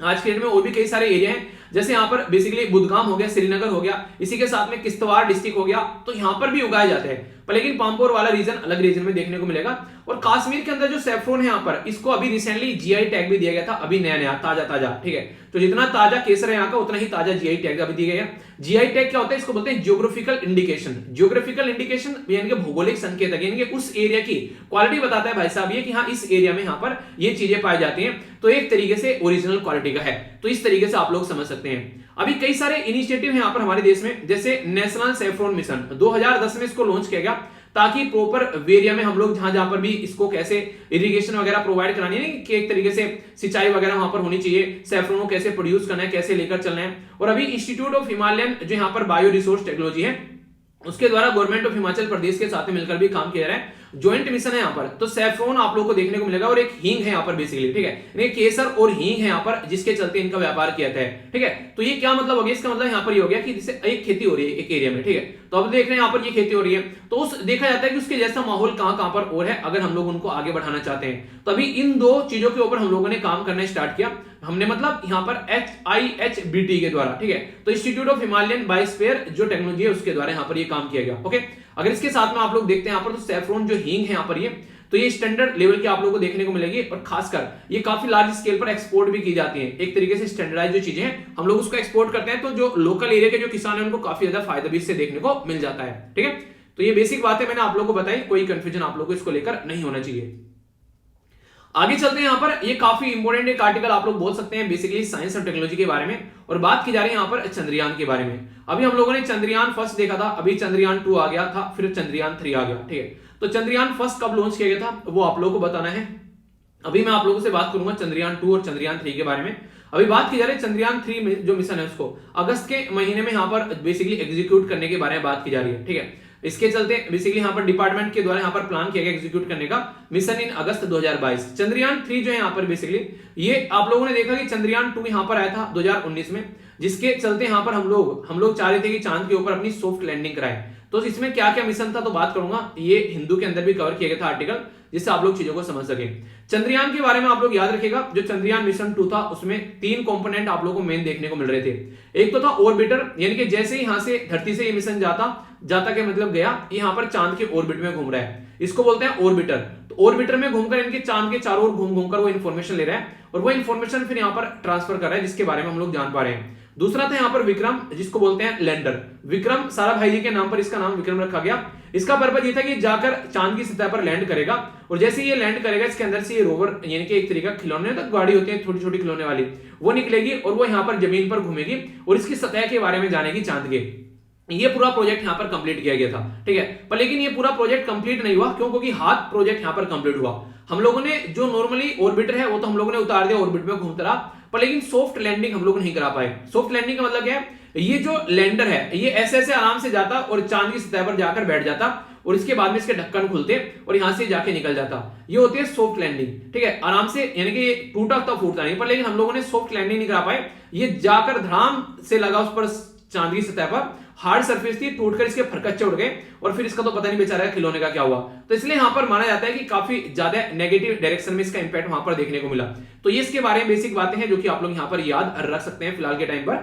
A: आज के डेट में और भी कई सारे एरिया हैं, जैसे यहाँ पर बेसिकली बुदगाम हो गया, श्रीनगर हो गया, इसी के साथ में किश्तवाड़ डिस्ट्रिक्ट हो गया, तो यहाँ पर भी उगाए जाते हैं, पर लेकिन पामपोर वाला रीजन अलग रीजन में देखने को मिलेगा। और कश्मीर के अंदर जो सैफरॉन है यहाँ पर इसको अभी रिसेंटली जीआई टैग भी दिया गया था, अभी नया ताजा, ठीक है। तो जितना ताजा केसर है यहाँ का उतना ही ताजा जीआई टैग अभी दिया गया। जीआई टैग क्या होता है, इसको बोलते हैं ज्योग्राफिकल इंडिकेशन। ज्योग्राफिकल इंडिकेशन यानी कि भौगोलिक संकेत, यानी कि उस एरिया की क्वालिटी बताता है भाई साहब ये कि हाँ इस एरिया में यहाँ पर ये चीजें पाई जाती हैं, तो एक तरीके से ओरिजिनल क्वालिटी का है। तो इस तरीके से आप लोग समझ सकते हैं। अभी कई सारे इनिशिएटिव हैं यहाँ पर हमारे देश में, जैसे नेशनल सैफरॉन मिशन 2010 में इसको लॉन्च किया गया, ताकि प्रॉपर एरिया में हम लोग जहां पर भी इसको कैसे इरिगेशन वगैरह प्रोवाइड करानी है कि एक तरीके से सिंचाई वगैरह वहां पर होनी चाहिए, सैफरॉन को कैसे प्रोड्यूस करना है, कैसे लेकर चलना है। और अभी इंस्टीट्यूट ऑफ हिमालयन जो यहाँ पर बायो रिसोर्स टेक्नोलॉजी है उसके द्वारा गवर्नमेंट ऑफ हिमाचल प्रदेश के साथ में मिलकर भी काम किया जा रहा है, ज्वाइंट मिशन है यहाँ पर। तो सैफरॉन आप लोगों को देखने को मिलेगा और एक हींग है यहाँ पर बेसिकली, ठीक है, केसर और हींग है यहाँ पर जिसके चलते इनका व्यापार किया जाता है, ठीक है। तो ये क्या मतलब हो गया, इसका मतलब यहाँ पर ये हो गया कि जैसे एक खेती हो रही है एक एरिया में, ठीक है, तो अब देख रहे हैं यहाँ पर ये खेती हो रही है, तो उस देखा जाता है कि उसके जैसा माहौल कहां पर और है, अगर हम लोग उनको आगे बढ़ाना चाहते हैं। तो अभी इन दो चीजों के ऊपर हम लोगों ने काम करना स्टार्ट किया, हमने मतलब यहाँ पर HIHBT के द्वारा, ठीक है, तो इंस्टीट्यूट ऑफ हिमालयन बायोस्फीयर जो टेक्नोलॉजी है उसके द्वारा यहाँ पर ये काम किया गया। ओके, अगर इसके साथ में आप लोग देखते हैं यहाँ पर तो सैफरॉन जो हींग है यहाँ पर ये, तो ये स्टैंडर्ड लेवल की आप लोगों को देखने को मिलेगी, और खासकर ये काफी लार्ज स्केल पर एक्सपोर्ट भी की जाती है। एक तरीके से स्टैंडर्डाइज जो चीजें हैं हम लोग उसको एक्सपोर्ट करते हैं, तो जो लोकल एरिया के जो किसान हैं उनको काफी ज्यादा फायदा भी इससे देखने को मिल जाता है, ठीक है। तो ये बेसिक बात है, मैंने आप लोगों को बताई, कोई कंफ्यूजन आप लोगों को इसको लेकर नहीं होना चाहिए। आगे चलते हैं यहाँ पर, ये काफी इंपोर्टेंट एक आर्टिकल आप लोग बोल सकते हैं बेसिकली साइंस और टेक्नोलॉजी के बारे में, और बात की जा रही है यहाँ पर चंद्रयान के बारे में। अभी हम लोगों ने चंद्रयान फर्स्ट देखा था, अभी चंद्रयान 2 आ गया था, फिर चंद्रयान 3 आ गया, ठीक है। तो चंद्रयान फर्स्ट कब लॉन्च किया गया था वो आप लोगों को बताना है। अभी मैं आप लोगों से बात करूंगा चंद्रयान 2 और चंद्रयान 3 के बारे में। अभी बात की जा रही है चंद्रयान 3 में जो मिशन है उसको अगस्त के महीने में यहाँ पर बेसिकली एग्जीक्यूट करने के बारे में बात की जा रही है, ठीक है। इसके चलते बेसिकली यहाँ पर डिपार्टमेंट के द्वारा यहाँ पर प्लान किया गया एग्जीक्यूट करने का मिशन इन अगस्त 2022। चंद्रयान 3 जो है यहाँ पर बेसिकली ये आप लोगों ने देखा कि चंद्रयान 2 यहाँ पर आया था 2019 में, जिसके चलते यहाँ पर हम लोग चाह रहे थे कि चांद के ऊपर अपनी सॉफ्ट लैंडिंग कराएं। तो इसमें क्या क्या मिशन था तो बात करूंगा, ये हिंदू के अंदर भी कवर किया गया था आर्टिकल, जिससे आप लोग चीजों को समझ सके। चंद्रयान के बारे में आप लोग याद रखिएगा, जो चंद्रयान मिशन 2 था उसमें 3 कंपोनेंट आप लोगों को मेन देखने को मिल रहे थे। एक तो था ऑर्बिटर, यानी कि जैसे ही यहां से धरती से ये मिशन जाता के मतलब गया, यहां पर चांद के ऑर्बिट में घूम रहा है, इसको बोलते हैं ऑर्बिटर। तो ऑर्बिटर में घूमकर इनके चांद के चारों ओर घूम घूमकर वो इन्फॉर्मेशन ले रहा है और वो इन्फॉर्मेशन फिर यहां पर ट्रांसफर कर रहा है, जिसके बारे में हम लोग जान पा रहे हैं। दूसरा था यहाँ पर विक्रम, जिसको बोलते हैं लैंडर। विक्रम साराभाई जी के नाम पर इसका नाम विक्रम रखा गया। इसका पर्पज ये था कि जाकर चांद की सतह पर लैंड करेगा और जैसे ये लैंड करेगा इसके अंदर से ये रोवर यानी कि एक तरीका खिलौने तक गाड़ी होती है छोटी छोटी खिलौने वाली, वो निकलेगी और वो यहाँ पर जमीन पर घूमेगी और इसकी सतह के बारे में जानेगी चांद के। ये पूरा प्रोजेक्ट यहाँ पर कंप्लीट किया गया था, ठीक है। पर लेकिन ये पूरा प्रोजेक्ट कंप्लीट नहीं हुआ, क्यों? क्योंकि हाथ प्रोजेक्ट यहाँ पर कंप्लीट हुआ। हम लोगों ने जो नॉर्मली ऑर्बिटर है वो तो हम लोगों ने उतार दिया, ऑर्बिट में घूमता रहा, पर लेकिन सॉफ्ट लैंडिंग हम लोग नहीं करा पाए। सॉफ्ट लैंडिंग का मतलब क्या है? ये जो लैंडर है ये ऐसे ऐसे आराम से जाता और चांद की सतह पर जाकर बैठ जाता और इसके बाद में इसके ढक्कन खुलते और यहां से जाके निकल जाता। ये होती है सॉफ्ट लैंडिंग, ठीक है, आराम से, यानी कि ये टूटा तो फूटता नहीं, पर लेकिन हम लोगों ने सॉफ्ट लैंडिंग नहीं करा पाए। ये जाकर धड़ाम से लगा उस पर चांद की सतह पर, हार्ड सरफेस थी, टूटकर इसके फरकच्चे उड़ गए और फिर इसका तो पता नहीं बेचारा खिलौने का क्या हुआ। तो इसलिए यहां पर माना जाता है कि काफी ज्यादा नेगेटिव डायरेक्शन में इसका इंपैक्ट वहां पर देखने को मिला। तो ये इसके बारे में बेसिक बातें हैं जो कि आप लोग यहां पर याद रख सकते हैं फिलहाल के टाइम पर।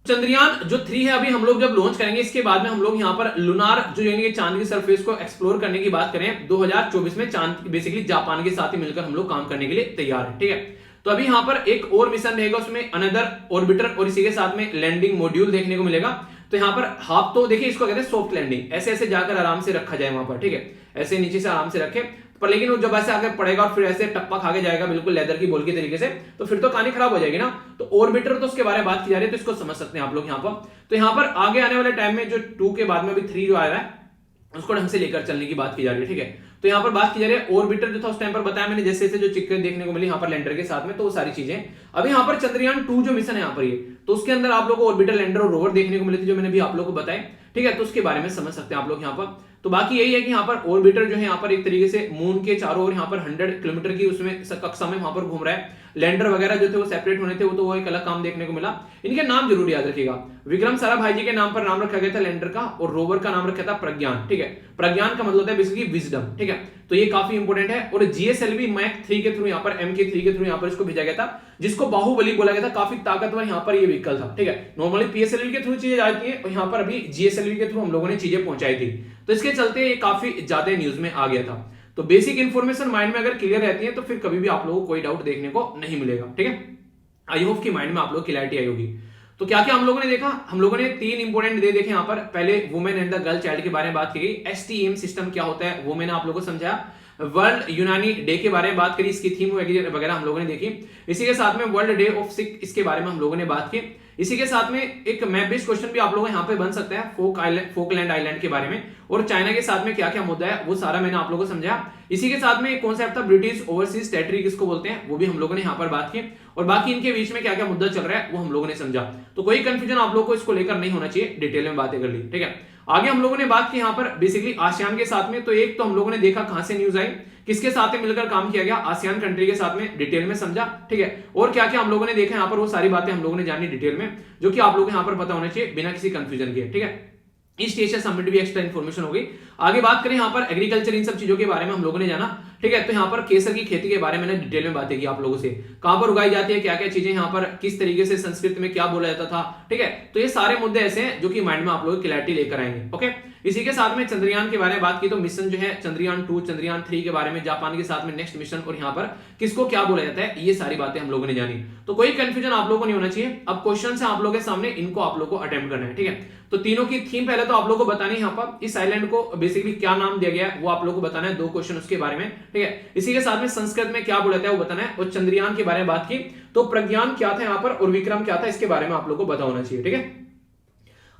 A: चंद्रयान जो 3 है अभी हम लोग जब लॉन्च करेंगे, इसके बाद में हम लोग यहाँ पर लुनार जो यानी कि चांद की सरफेस को एक्सप्लोर करने की बात करें 2024 में, चांद बेसिकली जापान के साथ ही मिलकर हम लोग काम करने के लिए तैयार है, ठीक है। तो अभी यहाँ पर एक और मिशन रहेगा, उसमें अनदर ऑर्बिटर और इसी के साथ में लैंडिंग मॉड्यूल देखने को मिलेगा। तो यहाँ पर हाफ तो देखिए इसको कहते हैं सॉफ्ट लैंडिंग, ऐसे ऐसे जाकर आराम से रखा जाए वहां पर, ठीक है, ऐसे नीचे से आराम से रखे, पर लेकिन वो जब ऐसे आगे पड़ेगा और फिर ऐसे टप्पा खा के जाएगा बिल्कुल लेदर की बॉल के तरीके से, तो फिर तो कहानी खराब हो जाएगी ना। तो ऑर्बिटर तो उसके बारे में बात की जा रही है, तो इसको समझ सकते हैं आप लोग यहाँ पर। तो यहाँ पर आगे आने वाले टाइम में जो 2 के बाद में अभी 3 जो आ रहा है उसको ढंग से लेकर चलने की बात की जा रही है, ठीक है। तो यहाँ पर बात की जा रही है ऑर्बिटर जो था उस टाइम पर बताया मैंने, जैसे जैसे जो चिक्के देखने को मिली यहाँ पर लैंडर के साथ में, तो वो सारी चीजें। अभी यहाँ पर चंद्रयान 2 जो मिशन है यहाँ पर ये, तो उसके अंदर आप लोगों को ऑर्बिटर, लैंडर और रोवर देखने को मिले थे जो मैंने भी आप लोगों को बताए, ठीक है। तो उसके बारे में समझ सकते हैं आप लोग यहाँ पर। तो बाकी यही है कि यहाँ पर ऑर्बिटर जो है यहाँ पर एक तरीके से मून के चारों ओर यहाँ पर 100 किलोमीटर की उसमें कक्षा में वहां पर घूम रहा है। लैंडर वगैरह जो थे वो सेपरेट होने थे, वो तो वो एक अलग काम देखने को मिला। इनके नाम जरूर याद रखिएगा, विक्रम साराभाई जी के नाम पर नाम रखा गया था लैंडर का, और रोवर का नाम रखा था प्रज्ञान, ठीक है। प्रज्ञान का मतलब होता है बेसिकली विजडम, ठीक है। तो ये काफी इंपोर्टेंट है। और जीएसएलवी मैक 3 के थ्रू यहाँ पर, MK3 के थ्रू यहाँ पर इसको भेजा गया था, जिसको बाहुबली बोला गया था, काफी ताकतवर यहाँ पर ये व्हीकल था, ठीक है। नॉर्मली पीएसएलवी के थ्रू चीजें जाती है और यहाँ पर अभी जीएसएलवी के थ्रू हम लोगों ने चीजें पहुंचाई थी, तो इसके चलते ये काफी ज्यादा न्यूज में आ गया था। तो बेसिक इंफॉर्मेशन माइंड में अगर क्लियर रहती है तो फिर कभी भी आप लोगों को कोई डाउट देखने को नहीं मिलेगा, ठीक है। आई होप कि माइंड में आप लोग क्लैरिटी आई होगी। तो क्या क्या हम लोगों ने देखा, हम लोगों ने 3 इंपोर्टेंट डे देखे यहाँ पर। पहले women and the girl child के बारे में बात की गई, STEM सिस्टम क्या होता है वो मैंने आप लोगों को समझाया। वर्ल्ड यूनानी डे के बारे में बात करी, इसकी थीम वगैरह हम लोगों ने देखी। इसी के साथ में वर्ल्ड डे ऑफ सिक, इसके बारे में हम लोगों ने बात की। इसी के साथ में एक मैप बेस्ड क्वेश्चन भी आप लोगों यहाँ पे बन सकता है फोकलैंड आइलैंड के बारे में, और चाइना के साथ में क्या क्या मुद्दा है वो सारा मैंने आप लोगों को समझाया। इसी के साथ में एक कॉन्सेप्ट था ब्रिटिश ओवरसीज टेरिटरी किसको बोलते हैं, वो भी हम लोगों ने यहाँ पर बात की, और बाकी इनके बीच में क्या क्या मुद्दा चल रहा है वो हम लोगों ने समझा। तो कोई कंफ्यूजन आप लोगों को इसको लेकर नहीं होना चाहिए, डिटेल में बातें कर ली, ठीक है। आगे हम लोगों ने बात की यहाँ पर बेसिकली आसियान के साथ में। तो एक तो हम लोगों ने देखा कहां से न्यूज आई, किसके साथ में मिलकर काम किया गया, आसियान कंट्री के साथ में, डिटेल में समझा, ठीक है। और क्या क्या हम लोगों ने देखा यहाँ पर, वो सारी बातें हम लोगों ने जानी डिटेल में, जो कि आप लोगों को यहाँ पर पता होना चाहिए बिना किसी कंफ्यूजन के, ठीक है। ईस्ट एशिया समिट भी एक्स्ट्रा इन्फॉर्मेशन हो गई। आगे बात करें यहाँ पर एग्रीकल्चर, इन सब चीजों के बारे में हम लोगों ने जाना, ठीक है। तो यहाँ पर केसर की खेती के बारे में डिटेल में बातें की आप लोगों से, कहां पर उगाई जाती है, क्या क्या चीजें यहाँ पर, किस तरीके से संस्कृत में क्या बोला जाता था, ठीक है। तो ये सारे मुद्दे ऐसे हैं जो कि माइंड में आप लोगों की क्लैरिटी लेकर आएंगे, ओके। इसी के साथ में चंद्रयान के बारे में बात की, तो मिशन जो है चंद्रयान 2, चंद्रयान 3 के बारे में, जापान के साथ में नेक्स्ट मिशन, और यहाँ पर किसको क्या बोला जाता है, ये सारी बातें हम लोगों ने जानी। तो कोई कंफ्यूजन आप लोगों को नहीं होना चाहिए। अब क्वेश्चन है आप लोगों के सामने, इनको आप लोगों को अटेम्प्ट करना है, ठीक है। तो तीनों की थीम पहले तो आप लोगों को बतानी है, यहाँ पर इस आइलैंड को बेसिकली क्या नाम दिया गया है वो आप लोगों को बताना है, 2 क्वेश्चन उसके बारे में, ठीक है। इसी के साथ में संस्कृत में क्या बोला जाता है वो बताना है, और चंद्रयान के बारे में बात की, तो प्रज्ञान क्या था यहाँ पर और विक्रम क्या था, इसके बारे में आप लोगों को पता होना चाहिए, ठीक है।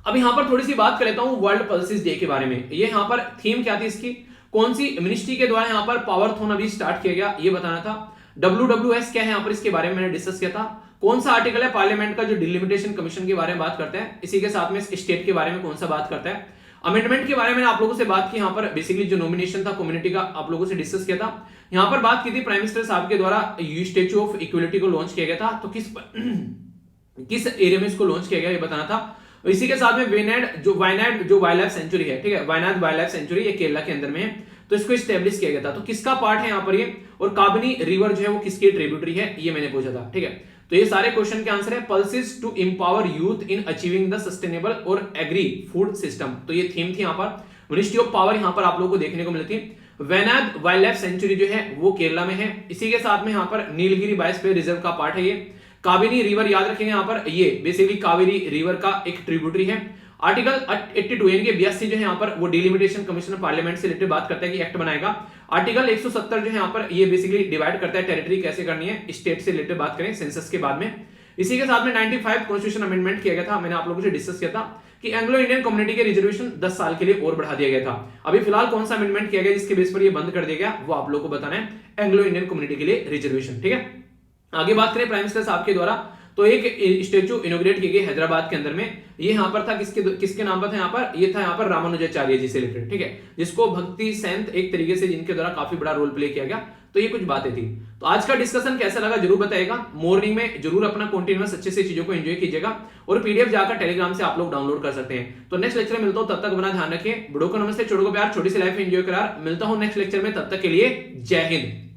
A: अब यहाँ पर थोड़ी सी बात कर लेता हूं वर्ल्ड पल्सेस डे के बारे में। ये यहाँ पर थीम क्या थी इसकी, कौन सी मिनिस्ट्री के द्वारा यहाँ पर पावरथॉन अभी स्टार्ट किया गया ये बताना था। WWS क्या है यहाँ पर, इसके बारे में मैंने डिस्कस किया था। कौन सा आर्टिकल है पार्लियामेंट का जो डिलिमिटेशन कमीशन के बारे में बात करता है, इसी के साथ में स्टेट के बारे में कौन सा बात करता है। अमेंडमेंट के बारे में आप लोगों से बात की, यहाँ पर बेसिकली जो नॉमिनेशन था कम्युनिटी का आप लोगों से डिस्कस किया था। यहाँ पर बात की थी प्राइम मिनिस्टर साहब के द्वारा स्टैच्यू ऑफ इक्वलिटी को लॉन्च किया गया था, तो किस एरिया में इसको लॉन्च किया गया ये बताना था। इसी के साथ में वायनाड जो वाइल्ड लाइफ सेंचुरी है, ठीक है, वायनाड वाइल्ड लाइफ सेंचुरी ये केरला के अंदर में है, तो इसको स्टैब्लिश किया गया था। तो किसका पार्ट है यहाँ पर ये, और काबिनी रिवर जो है वो किसकी ट्रिब्यूटरी है, ये मैंने पूछा था, ठीक है। तो ये सारे क्वेश्चन के आंसर है। Pulses to empower youth in achieving the sustainable और एग्री फूड सिस्टम, तो ये थीम थी यहाँ पर। मिनिस्ट्री ऑफ पावर यहाँ पर आप लोगों को देखने को मिलती है। वैनाड वाइल्ड लाइफ सेंचुरी जो है वो केरला में है। इसी के साथ में यहाँ पर नीलगिरी बायोस्फीयर रिजर्व का पार्ट है ये। काबिनी रिवर याद रखेंगे यहाँ पर, ये बेसिकली कावेरी रिवर का एक ट्रिब्यूटरी है। आर्टिकल 82 यानी कि 82 जो है यहाँ पर वो डिलिमिटेशन कमीशन पार्लियामेंट से रिलेटेड बात करता है कि एक्ट बनाएगा। आर्टिकल 170 जो है यहाँ पर ये बेसिकली डिवाइड करता है टेरिटरी कैसे करनी है, स्टेट से रिलेटेड बात करें सेंसस के बाद में। इसी के साथ में 95 कॉन्स्टिट्यूशन अमेंडमेंट किया गया था, मैंने आप लोगों से डिस्कस किया था कि एंग्लो इंडियन कम्युनिटी के रिजर्वेशन 10 साल के लिए और बढ़ा दिया गया था। अभी फिलहाल कौन सा अमेंडमेंट किया गया जिसके बेस पर ये बंद कर दिया गया, वो आप लोगों को बताना है, एंग्लो इंडियन कम्युनिटी के लिए रिजर्वेशन, ठीक है। आगे बात करें प्राइम मिनिस्टर साहब के द्वारा, तो एक स्टेच्यू इनोग्रेट किए गए हैदराबाद के अंदर में, ये यहाँ पर था किसके नाम पर था, यहाँ पर ये था यहाँ पर रामानुजाचार्य जी से रिलेटेड, ठीक है, जिसको भक्ति सेंत एक तरीके से जिनके द्वारा काफी बड़ा रोल प्ले किया गया। तो ये कुछ बातें थी। तो आज का डिस्कशन कैसा लगा जरूर बताइएगा। मॉर्निंग में जरूर अपना कंटिन्यूअस अच्छे से चीजों को एंजॉय कीजिएगा, और पीडीएफ जाकर टेलीग्राम से आप लोग डाउनलोड कर सकते हैं। तो नेक्स्ट लेक्चर में मिलता हूं, तब तक अपना ध्यान रखिए। बड़ों को नमस्ते, छोटों को प्यार, छोटी सी लाइफ एंजॉय करार। मिलता हूं नेक्स्ट लेक्चर में, तब तक के लिए जय हिंद।